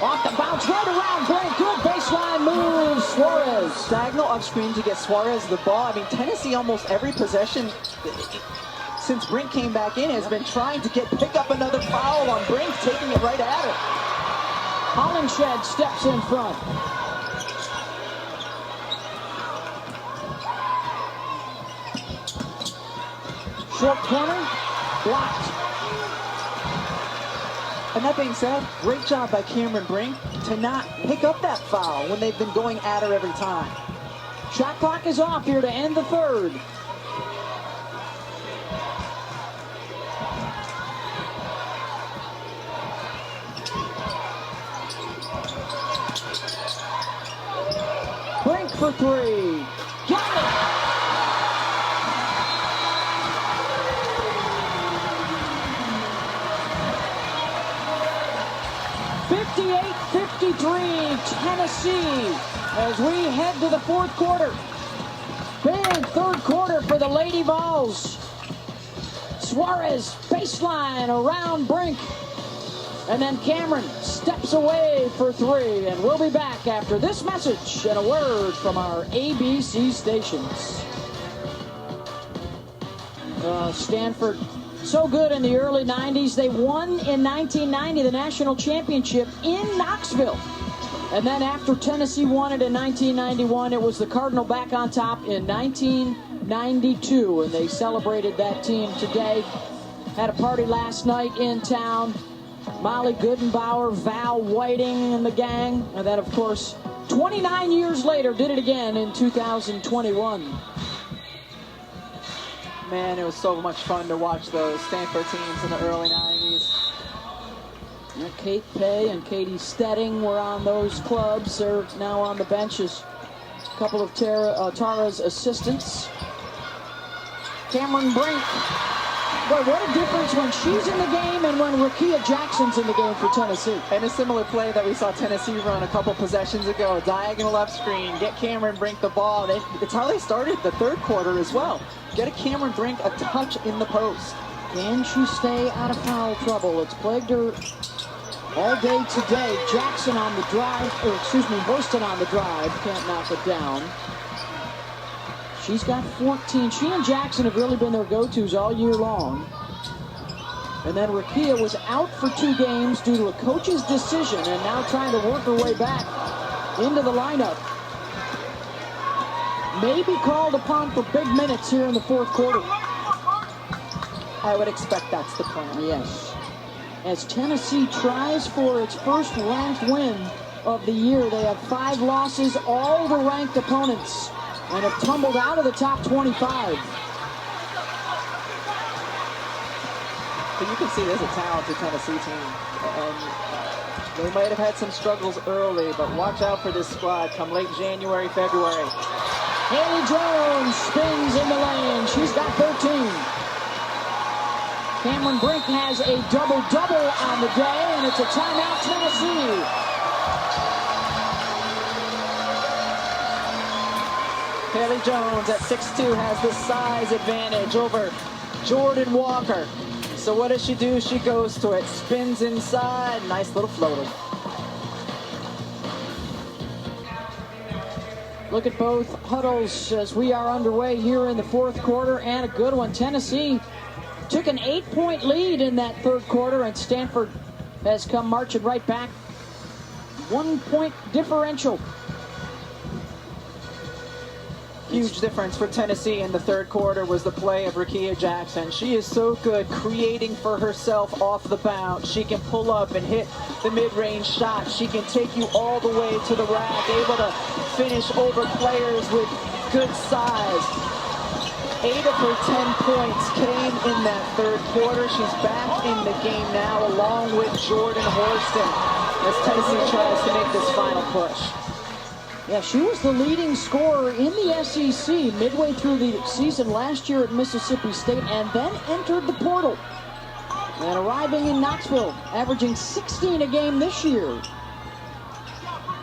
Speaker 1: Off the bounce, right around Brink. Good baseline move, Suarez.
Speaker 2: Diagonal up screen to get Suarez the ball. I mean, Tennessee almost every possession since Brink came back in has been trying to pick up another foul on Brink, taking it right at her.
Speaker 1: Hollingshed steps in front. Short corner, blocked.
Speaker 2: And that being said, great job by Cameron Brink to not pick up that foul when they've been going at her every time.
Speaker 1: Shot clock is off here to end the third. Brink for 3. Got it! 58-53 Tennessee as we head to the fourth quarter. Big third quarter for the Lady Vols. Suarez baseline around Brink. And then Cameron steps away for 3. And we'll be back after this message and a word from our ABC stations. Stanford, so good in the early 90s. They won in 1990 the national championship in Knoxville. And then after Tennessee won it in 1991, it was the Cardinal back on top in 1992. And they celebrated that team today. Had a party last night in town. Molly Goodenbauer, Val Whiting, and the gang. And then, of course, 29 years later, did it again in 2021.
Speaker 2: Man, it was so much fun to watch those Stanford teams in the early 90s.
Speaker 1: Kate Pay and Katie Stedding were on those clubs. They're now on the benches. A couple of Tara's assistants. Cameron Brink. Boy, what a difference when she's in the game and when Rakia Jackson's in the game for Tennessee.
Speaker 2: And a similar play that we saw Tennessee run a couple possessions ago. Diagonal left screen, get Cameron Brink the ball. It's how they started the third quarter as well. Get a Cameron Brink a touch in the post.
Speaker 1: Can she stay out of foul trouble? It's plagued her all day today. Jackson on the drive, Hurston on the drive. Can't knock it down. She's got 14. She and Jackson have really been their go-tos all year long. And then Rakia was out for 2 games due to a coach's decision and now trying to work her way back into the lineup. May be called upon for big minutes here in the fourth quarter.
Speaker 2: I would expect that's the plan.
Speaker 1: Yes. As Tennessee tries for its first ranked win of the year, they have 5 losses, all the ranked opponents, and have tumbled out of the top 25.
Speaker 2: But you can see there's a talented Tennessee team. And they might have had some struggles early, but watch out for this squad come late January, February.
Speaker 1: Haley Jones spins in the lane. She's got 13. Cameron Brink has a double-double on the day, and it's a timeout, Tennessee.
Speaker 2: Haley Jones at 6'2" has the size advantage over Jordan Walker. So what does she do? She goes to it, spins inside, nice little floater.
Speaker 1: Look at both huddles as we are underway here in the fourth quarter, and a good one. Tennessee took an 8-point lead in that third quarter, and Stanford has come marching right back. 1-point differential.
Speaker 2: Huge difference for Tennessee in the third quarter was the play of Rickea Jackson. She is so good creating for herself off the bounce. She can pull up and hit the mid-range shot. She can take you all the way to the rack, able to finish over players with good size. 8 of her 10 points came in that third quarter. She's back in the game now along with Jordan Horston as Tennessee tries to make this final push.
Speaker 1: Yeah, she was the leading scorer in the SEC midway through the season last year at Mississippi State, and then entered the portal. And arriving in Knoxville, averaging 16 a game this year.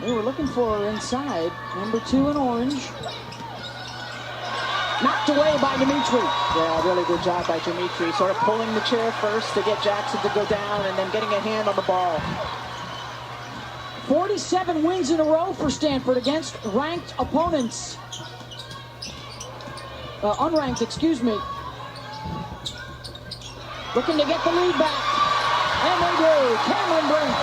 Speaker 1: They were looking for her inside. Number 2 in orange. Knocked away by Dimitri.
Speaker 2: Yeah, really good job by Dimitri. Sort of pulling the chair first to get Jackson to go down and then getting a hand on the ball.
Speaker 1: 47 wins in a row for Stanford against ranked opponents. Unranked, excuse me. Looking to get the lead back. And they do. Cameron Brink.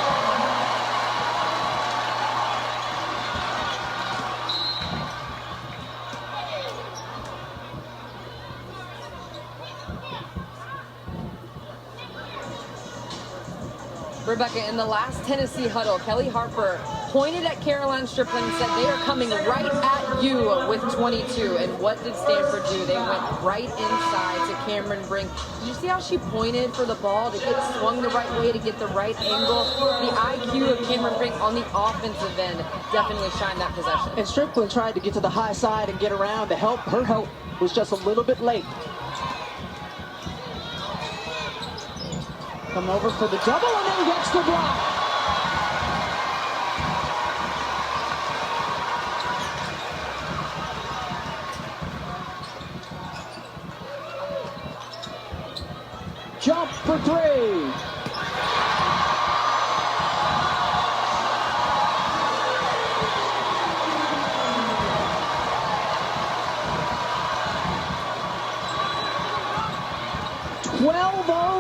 Speaker 3: Rebecca, in the last Tennessee huddle, Kelly Harper pointed at Caroline Strickland and said, they are coming right at you with 22. And what did Stanford do? They went right inside to Cameron Brink. Did you see how she pointed for the ball to get swung the right way, to get the right angle? The IQ of Cameron Brink on the offensive end definitely shined that possession.
Speaker 2: And Strickland tried to get to the high side and get around to help. Her help was just a little bit late.
Speaker 1: Come over for the double and then gets the block. Jump for 3.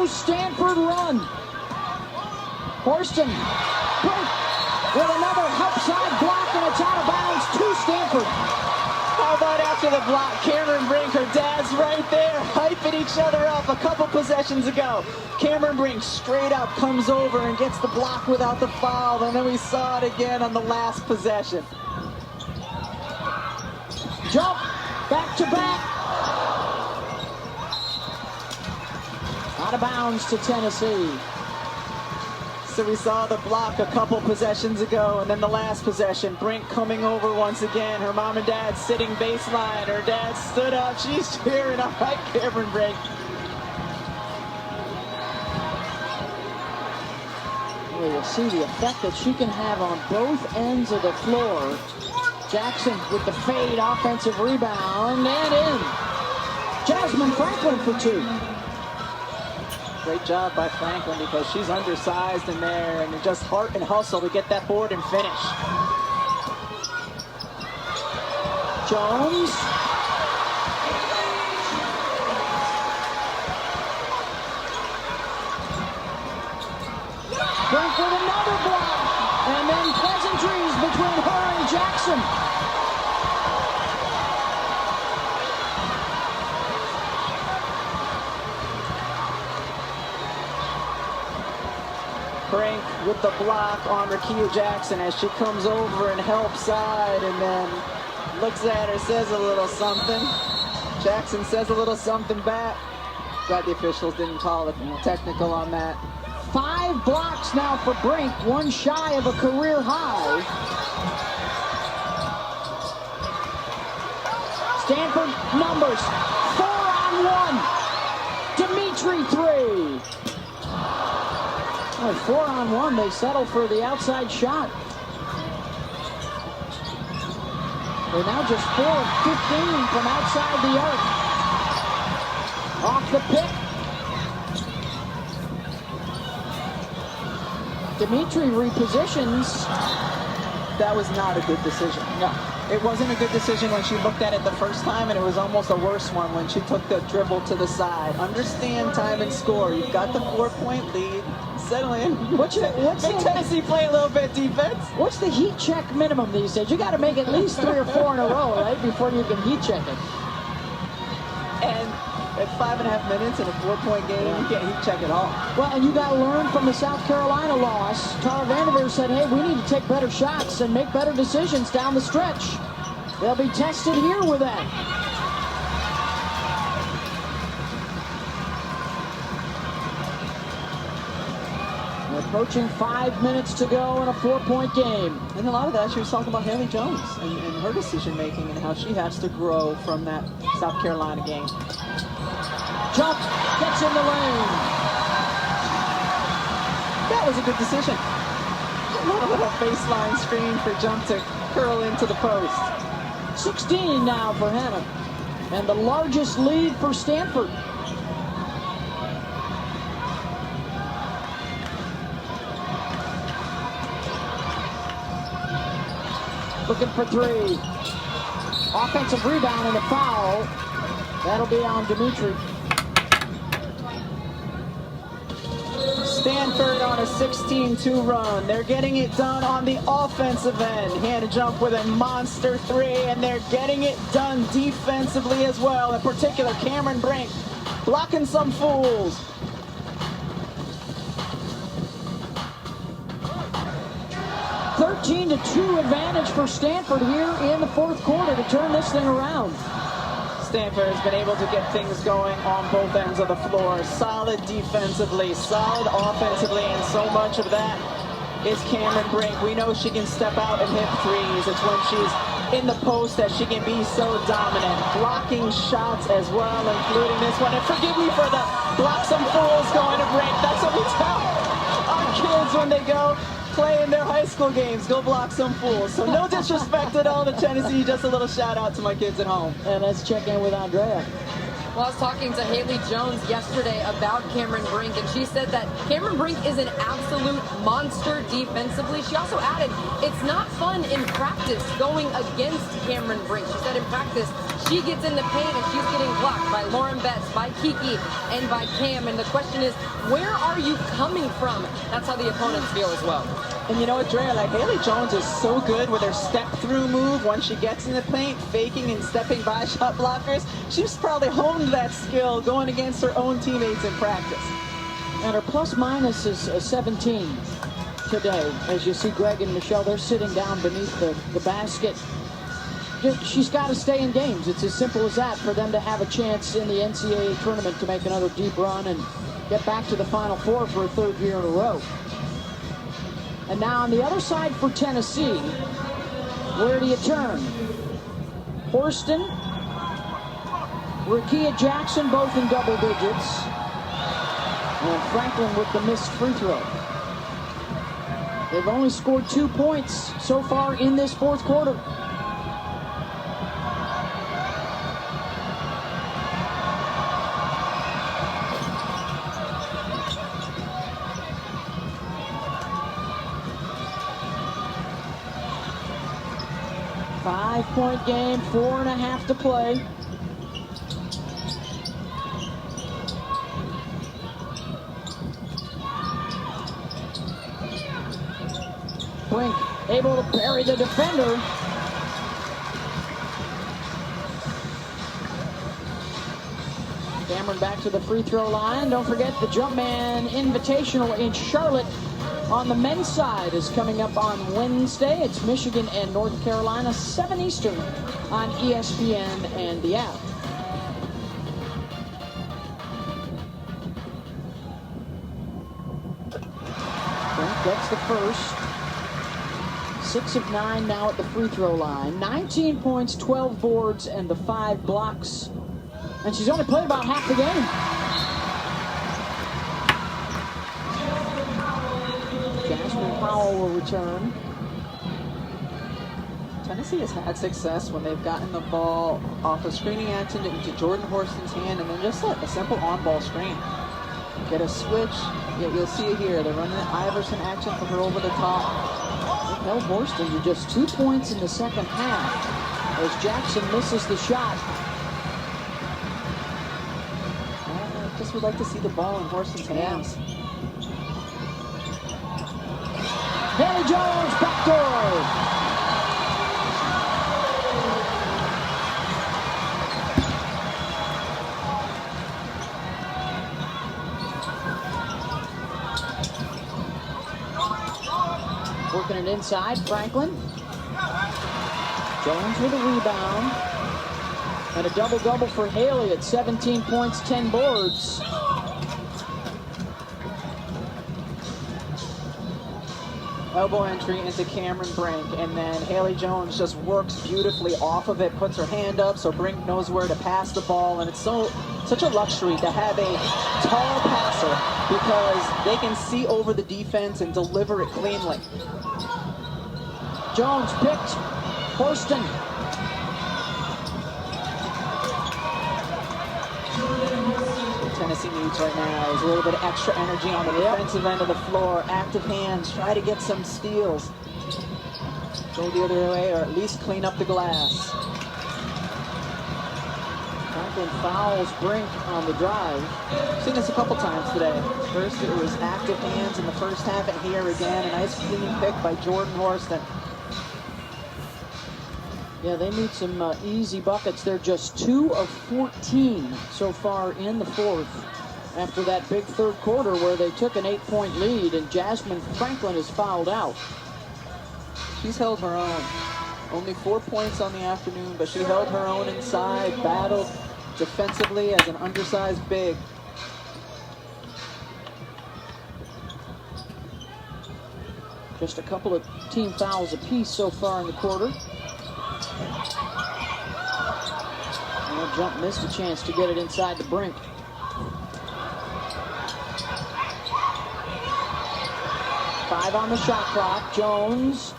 Speaker 1: Stanford run. Horston Brink with another help side block, and it's out of bounds to Stanford.
Speaker 2: How about after the block, Cameron Brink, her dad's right there, hyping each other up a couple possessions ago. Cameron Brink straight up comes over and gets the block without the foul, and then we saw it again on the last possession.
Speaker 1: Jump, back to back. Out of bounds to Tennessee.
Speaker 2: So we saw the block a couple possessions ago, and then the last possession, Brink coming over once again. Her mom and dad sitting baseline. Her dad stood up. She's cheering. All right, Cameron Brink.
Speaker 1: Well, you'll see the effect that she can have on both ends of the floor. Jackson with the fade offensive rebound, and in. Jasmine Franklin for 2.
Speaker 2: Great job by Franklin because she's undersized in there, and just heart and hustle to get that board and finish.
Speaker 1: Jones. Brink with another block, and then pleasantries between her and Jackson.
Speaker 2: Brink with the block on Rickea Jackson as she comes over and helps side, and then looks at her, says a little something. Jackson says a little something back. Glad the officials didn't call it technical on that.
Speaker 1: 5 blocks now for Brink, 1 shy of a career high. Stanford numbers, 4 on 1. Dimitri 3. 4 on 1, they settle for the outside shot. They're now just 4 of 15 from outside the arc. Off the pick. Dimitri repositions.
Speaker 2: That was not a good decision.
Speaker 1: No.
Speaker 2: It wasn't a good decision when she looked at it the first time, and it was almost a worse one when she took the dribble to the side. Understand time and score. You've got the 4-point lead. Settle in.
Speaker 1: What's
Speaker 2: Tennessee play a little bit defense?
Speaker 1: What's the heat check minimum these days? You got to make at least 3 or 4 in a row, right, before you can heat check it.
Speaker 2: And at 5.5 minutes in a 4-point game, you can't heat check at all.
Speaker 1: Well, and you got to learn from the South Carolina loss. Tara Vanderveer said, hey, we need to take better shots and make better decisions down the stretch. They'll be tested here with that. We're approaching 5 minutes to go in a 4-point game.
Speaker 2: And a lot of that, she was talking about Haley Jones and her decision-making and how she has to grow from that South Carolina game.
Speaker 1: Jump, gets in the lane.
Speaker 2: That was a good decision. A little baseline screen for Jump to curl into the post.
Speaker 1: 16 now for Hannah. And the largest lead for Stanford. Looking for 3. Offensive rebound and a foul. That'll be on Dimitri.
Speaker 2: Stanford on a 16-2 run. They're getting it done on the offensive end. Hannah Jump with a monster 3, and they're getting it done defensively as well. In particular, Cameron Brink blocking some fools.
Speaker 1: A 13-2 advantage for Stanford here in the 4th quarter to turn this thing around.
Speaker 2: Stanford has been able to get things going on both ends of the floor. Solid defensively, solid offensively, and so much of that is Cameron Brink. We know she can step out and hit threes. It's when she's in the post that she can be so dominant. Blocking shots as well, including this one. And forgive me for the block some fools going to Brink. That's what we tell our kids when they go play in their high school games. Go block some fools. So no disrespect at all to Tennessee. Just a little shout out to my kids at home.
Speaker 1: And let's check in with Andrea.
Speaker 3: Well, I was talking to Haley Jones yesterday about Cameron Brink, and she said that Cameron Brink is an absolute monster defensively. She also added, it's not fun in practice going against Cameron Brink. She said in practice, she gets in the paint and she's getting blocked by Lauren Betts, by Kiki, and by Cam. And the question is, where are you coming from? That's how the opponents feel as well.
Speaker 2: And you know what, Drea, like Haley Jones is so good with her step-through move once she gets in the paint, faking and stepping by shot blockers. She's probably honed that skill going against her own teammates in practice.
Speaker 1: And her plus-minus is 17 today. As you see Greg and Michelle, they're sitting down beneath the basket. She's got to stay in games. It's as simple as that for them to have a chance in the NCAA tournament to make another deep run and get back to the Final Four for a 3rd year in a row. And now on the other side for Tennessee, where do you turn? Horston, Rakia Jackson, both in double digits. And Franklin with the missed free throw. They've only scored 2 points so far in this 4th quarter. Five-point game, 4.5 to play. Brink able to bury the defender. Cameron back to the free throw line. Don't forget the Jumpman Invitational in Charlotte on the men's side is coming up on Wednesday. It's Michigan and North Carolina, 7 Eastern on ESPN and the app. Brink gets the first. 6 of 9 now at the free throw line. 19 points, 12 boards, and the 5 blocks. And she's only played about half the game. Jasmine Powell will return.
Speaker 2: Tennessee has had success when they've gotten the ball off a screening action into Jordan Horston's hand and then just a simple on-ball screen. Get a switch. Yeah, you'll see it here. They're running an Iverson action for her over the top.
Speaker 1: They held Horston to just 2 points in the second half as Jackson misses the shot.
Speaker 2: I just would like to see the ball in Horston's hands.
Speaker 1: Haley Jones, backdoor. Working it inside, Franklin. Jones with a rebound. And a double-double for Haley at 17 points, 10 boards.
Speaker 2: Elbow entry into Cameron Brink, and then Haley Jones just works beautifully off of it, puts her hand up so Brink knows where to pass the ball, and it's such a luxury to have a tall passer because they can see over the defense and deliver it cleanly.
Speaker 1: Jones picked. Horston.
Speaker 2: What Tennessee needs right now is a little bit of extra energy on the defensive end of the floor. Active hands, try to get some steals. Go the other way or at least clean up the glass.
Speaker 1: Franklin fouls Brink on the drive.
Speaker 2: I've seen this a couple times today. First it was active hands in the first half, and here again, a nice clean pick by Jordan Horston.
Speaker 1: Yeah, they need some easy buckets. They're just 2 of 14 so far in the fourth after that big third quarter where they took an 8-point lead and Jasmine Franklin is fouled out.
Speaker 2: She's held her own. Only 4 points on the afternoon, but she held her own inside, battled defensively as an undersized big.
Speaker 1: Just a couple of team fouls apiece so far in the quarter. And Jump missed a chance to get it inside the Brink. Five on the shot clock. Jones.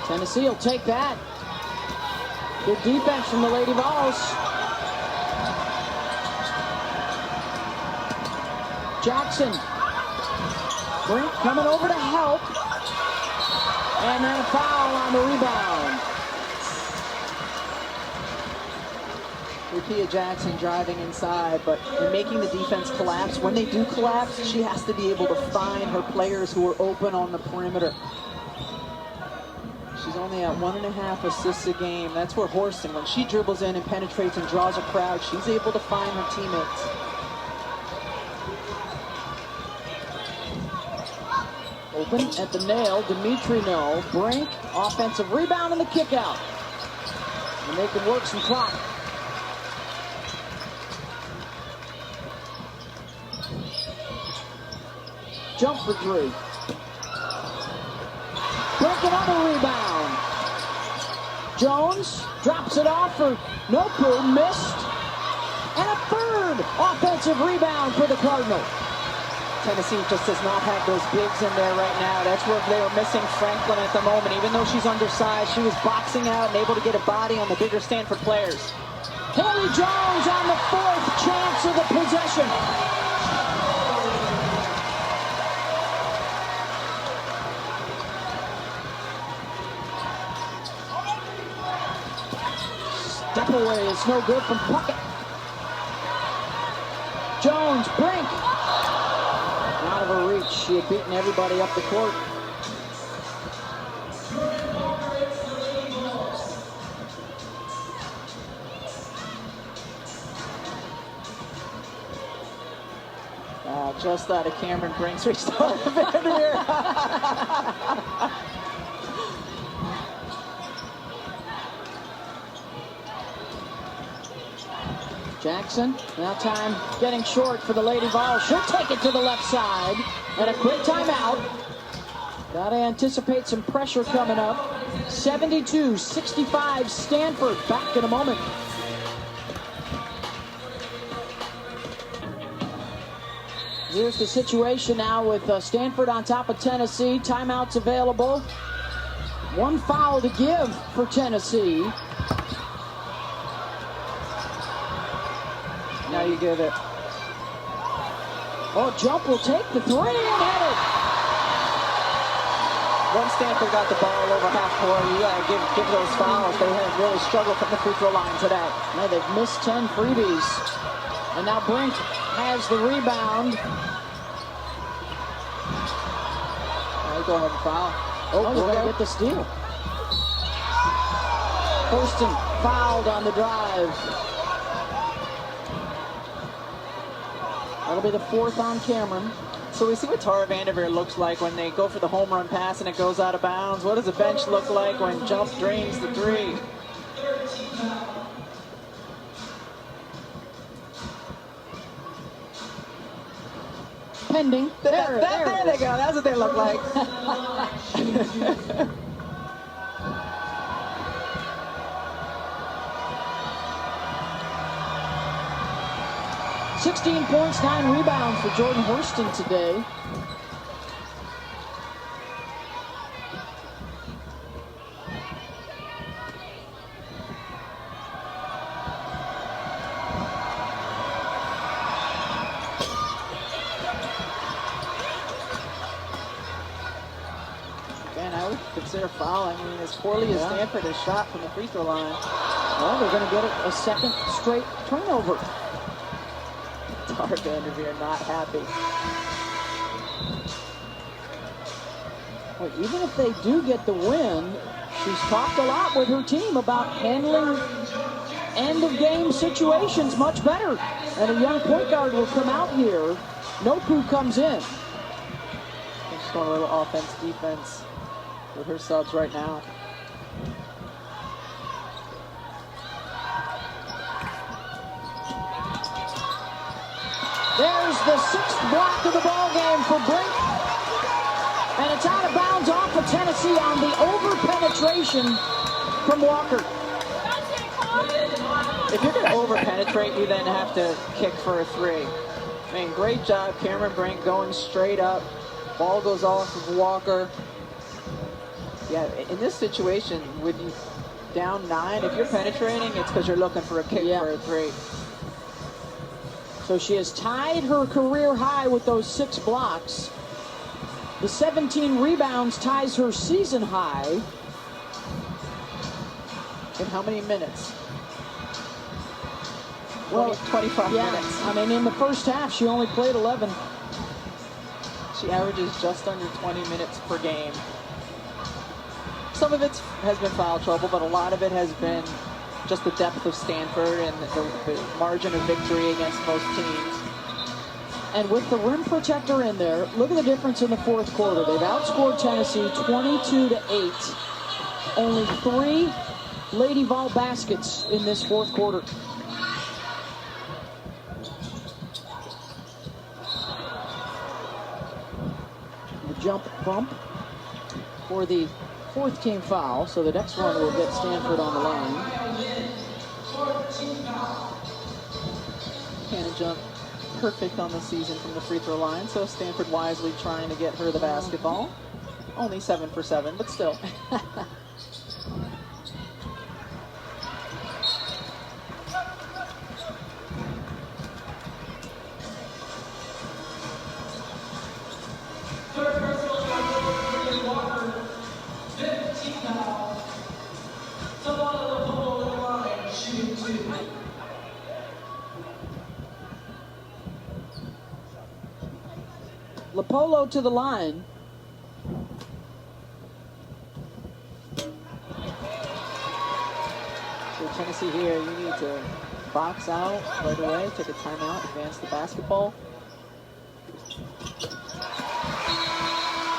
Speaker 1: Tennessee will take that. Good defense from the Lady Vols. Jackson. Brink coming over to help. And then a foul on the rebound.
Speaker 2: Rukia Jackson driving inside, but in making the defense collapse, when they do collapse, she has to be able to find her players who are open on the perimeter. She's only at 1.5 assists a game. That's where Horston, when she dribbles in and penetrates and draws a crowd, she's able to find her teammates.
Speaker 1: Open at the nail, Dimitri no. Brink, offensive rebound and the kick out. And they can work some clock. Jump for three. Brink another rebound. Jones drops it off for Noku, missed. And a third offensive rebound for the Cardinals.
Speaker 2: Tennessee just does not have those bigs in there right now. That's where they were missing Franklin at the moment. Even though she's undersized, she was boxing out and able to get a body on the bigger Stanford players.
Speaker 1: Haley Jones on the fourth chance of the possession. Step away is no good from Puckett. Jones, Brink. Out of her reach. She had beaten everybody up the court.
Speaker 2: Just out of Cameron Brink's reached out of it here.
Speaker 1: Jackson, now time getting short for the Lady Vols. She'll take it to the left side. And a quick timeout. Got to anticipate some pressure coming up. 72-65 Stanford. Back in a moment. Here's the situation now with Stanford on top of Tennessee. Timeouts available. One foul to give for Tennessee.
Speaker 2: Now you give it.
Speaker 1: Oh, Jump will take the three and hit it.
Speaker 2: Once Stanford got the ball over half court, you got to give those fouls. They have really struggled from the free throw line today.
Speaker 1: Now they've missed 10 freebies. And now Brink has the rebound.
Speaker 2: Now go ahead and foul.
Speaker 1: Oh, we're going to get the steal. Hurston fouled on the drive. That'll be the fourth on Cameron.
Speaker 2: So we see what Tara Vanderveer looks like when they go for the home run pass and it goes out of bounds. What does the bench look like when Jump drains the three?
Speaker 1: Pending.
Speaker 2: There they go. That's what they look like.
Speaker 1: 16 points, 9 rebounds for Jordan Hurston today.
Speaker 2: Man, I would consider foul. I mean, as poorly as Stanford has shot from the free throw line.
Speaker 1: Well, they're going to get a second straight turnover.
Speaker 2: Tara Vanderveer not happy.
Speaker 1: Well, even if they do get the win, she's talked a lot with her team about handling end-of-game situations much better. And a young point guard will come out here. Noku comes in.
Speaker 2: She's going a little offense, defense with her subs right now.
Speaker 1: There's the sixth block of the ball game for Brink. And it's out of bounds off of Tennessee on the over-penetration from Walker.
Speaker 2: If you're going to over-penetrate, you then have to kick for a three. I mean, great job, Cameron Brink going straight up. Ball goes off of Walker. Yeah, in this situation, with you down 9, if you're penetrating, it's because you're looking for a kick for a three.
Speaker 1: So she has tied her career high with those 6 blocks. The 17 rebounds ties her season high.
Speaker 2: In how many minutes?
Speaker 1: Well,
Speaker 2: 25 minutes.
Speaker 1: I mean, in the first half, she only played 11.
Speaker 2: She averages just under 20 minutes per game. Some of it has been foul trouble, but a lot of it has been just the depth of Stanford and the margin of victory against most teams.
Speaker 1: And with the rim protector in there, look at the difference in the fourth quarter. They've outscored Tennessee 22-8. Only 3 Lady Vol baskets in this fourth quarter. The jump bump for the 4th team foul, so the next one will get Stanford on the line.
Speaker 2: Cannon jump perfect on the season from the free throw line, so Stanford wisely trying to get her the basketball. Only 7 for 7, but still.
Speaker 1: Lapolo to the line.
Speaker 2: So Tennessee here, you need to box out right away, take a timeout, advance the basketball.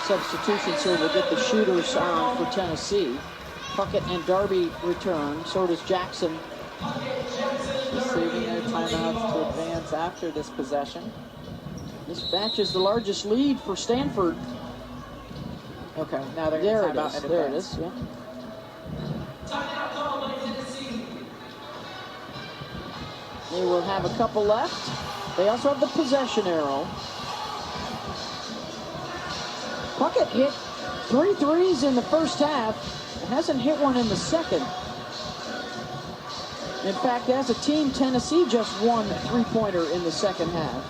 Speaker 1: Substitutions here will get the shooters on for Tennessee. Puckett and Darby return. So does Jackson.
Speaker 2: Just saving their timeouts to advance after this possession.
Speaker 1: This match is the largest lead for Stanford.
Speaker 2: Okay, now they're going to timeout and
Speaker 1: There it
Speaker 2: advance.
Speaker 1: is, yeah. They will have a couple left. They also have the possession arrow. Puckett hit 3 threes in the first half. Hasn't hit one in the second. In fact, as a team, Tennessee just won a three-pointer in the second half.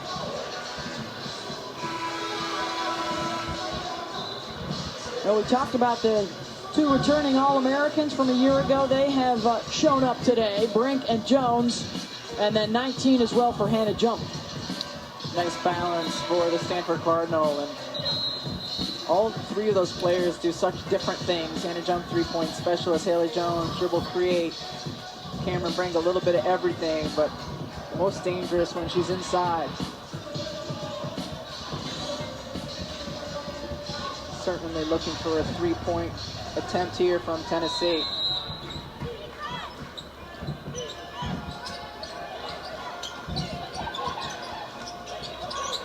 Speaker 1: Well, we talked about the 2 returning All-Americans from a year ago. They have shown up today, Brink and Jones, and then 19 as well for Hannah Jump.
Speaker 2: Nice balance for the Stanford Cardinal, and all 3 of those players do such different things. Hannah Jump, 3-point specialist. Haley Jones, dribble create. Cameron Brink, a little bit of everything, but most dangerous when she's inside. Certainly looking for a 3-point attempt here from Tennessee.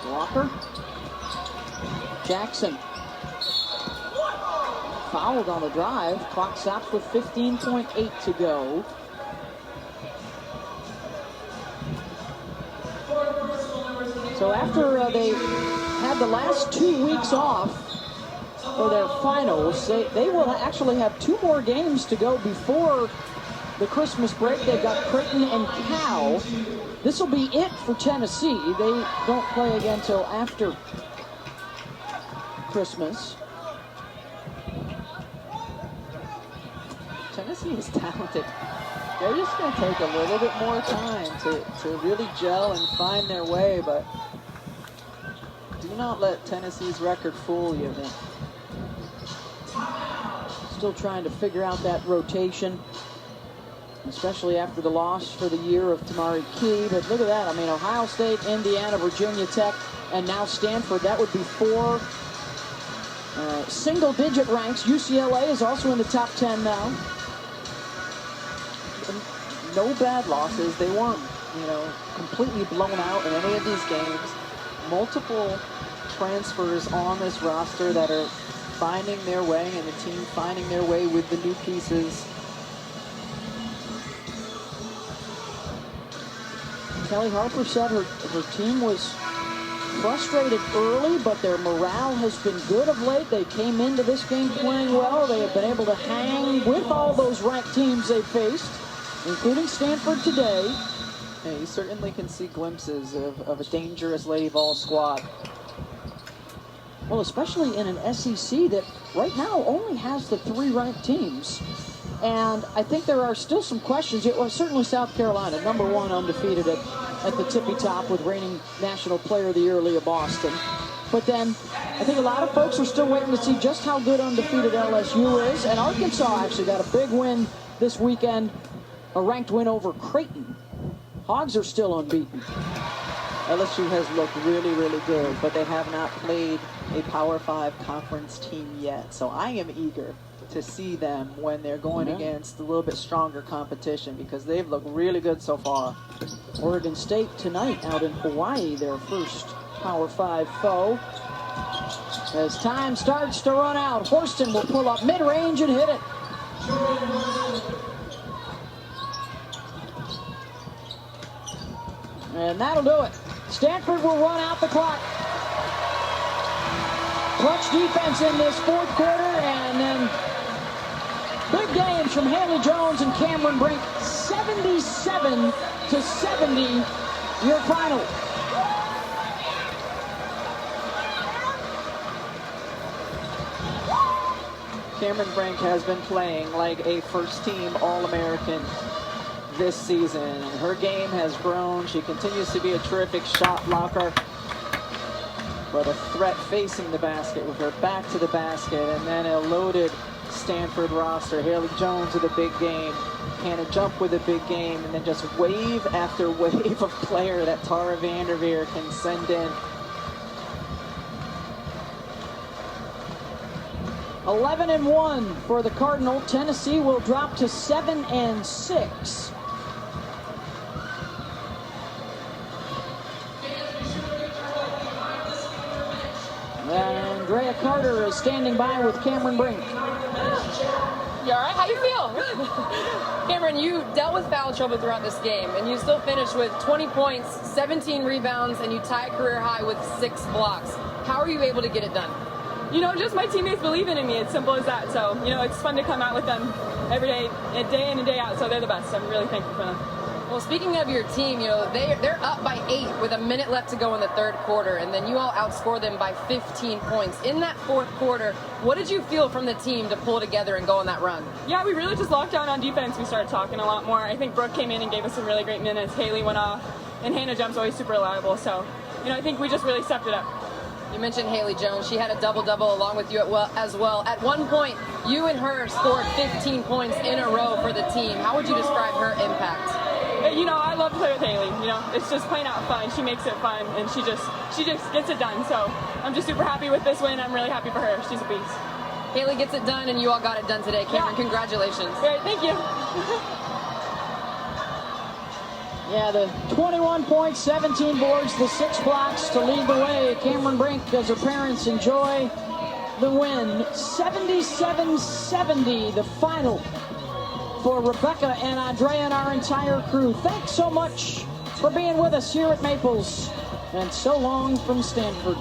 Speaker 1: Walker. Jackson. Fouled on the drive. Clock stops with 15.8 to go. So after they had the last 2 weeks off for their finals, they will actually have 2 more games to go before the Christmas break. They've got Creighton and Cal. This will be it for Tennessee. They don't play again until after Christmas.
Speaker 2: Tennessee is talented. They're just going to take a little bit more time to really gel and find their way, but do not let Tennessee's record fool you.
Speaker 1: Still trying to figure out that rotation, especially after the loss for the year of Tamari Key. But look at that. I mean, Ohio State, Indiana, Virginia Tech, and now Stanford. That would be 4 single-digit ranks. UCLA is also in the top 10 now.
Speaker 2: No bad losses. They weren't, completely blown out in any of these games. Multiple transfers on this roster that are finding their way, and the team finding their way with the new pieces.
Speaker 1: Kelly Harper said her team was frustrated early, but their morale has been good of late. They came into this game playing well. They have been able to hang with all those ranked teams they faced, including Stanford today.
Speaker 2: Yeah, you certainly can see glimpses of a dangerous Lady Vol squad.
Speaker 1: Well, especially in an SEC that right now only has the 3 ranked teams. And I think there are still some questions. It was certainly South Carolina, #1 undefeated at the tippy top with reigning National Player of the Year, Leah Boston. But then I think a lot of folks are still waiting to see just how good undefeated LSU is. And Arkansas actually got a big win this weekend, a ranked win over Creighton. Hogs are still unbeaten.
Speaker 2: LSU has looked really, really good, but they have not played a Power 5 conference team yet. So I am eager to see them when they're going against a little bit stronger competition, because they've looked really good so far.
Speaker 1: Oregon State tonight out in Hawaii, their first Power 5 foe. As time starts to run out, Horston will pull up mid-range and hit it. And that'll do it. Stanford will run out the clock. Clutch defense in this 4th quarter, and then big games from Haley Jones and Cameron Brink. 77-70, your final.
Speaker 2: Cameron Brink has been playing like a first-team All-American this season, and her game has grown. She continues to be a terrific shot blocker, but a threat facing the basket with her back to the basket, and then a loaded Stanford roster. Haley Jones with a big game, Hannah Jump with a big game, and then just wave after wave of player that Tara Vanderveer can send in.
Speaker 1: 11-1 for the Cardinal. Tennessee will drop to 7-6. Andrea Carter is standing by with Cameron Brink.
Speaker 3: You all right? How you feel? Cameron, you dealt with foul trouble throughout this game, and you still finished with 20 points, 17 rebounds, and you tie a career high with 6 blocks. How are you able to get it done?
Speaker 10: You know, just my teammates believing in me. It's simple as that. So, you know, it's fun to come out with them every day in and day out. So they're the best. I'm really thankful for them.
Speaker 3: Well, speaking of your team, you know, they're up by 8 with a minute left to go in the third quarter, and then you all outscore them by 15 points. In that fourth quarter, what did you feel from the team to pull together and go on that run?
Speaker 10: Yeah, we really just locked down on defense. We started talking a lot more. I think Brooke came in and gave us some really great minutes. Haley went off, and Hannah Jump's always super reliable. So, you know, I think we just really stepped it up.
Speaker 3: You mentioned Haley Jones. She had a double-double along with you as well. At one point, you and her scored 15 points in a row for the team. How would you describe her impact?
Speaker 10: You know, I love to play with Haley. You know, it's just plain out fun. She makes it fun, and she just gets it done. So I'm just super happy with this win. I'm really happy for her. She's a beast.
Speaker 3: Haley gets it done, and you all got it done today. Cameron, congratulations.
Speaker 10: Great, thank you.
Speaker 1: Yeah, the 21 points, 17 boards, the 6 blocks to lead the way. Cameron Brink, as her parents enjoy the win. 77-70, the final for Rebecca and Andrea and our entire crew. Thanks so much for being with us here at Maples, and so long from Stanford.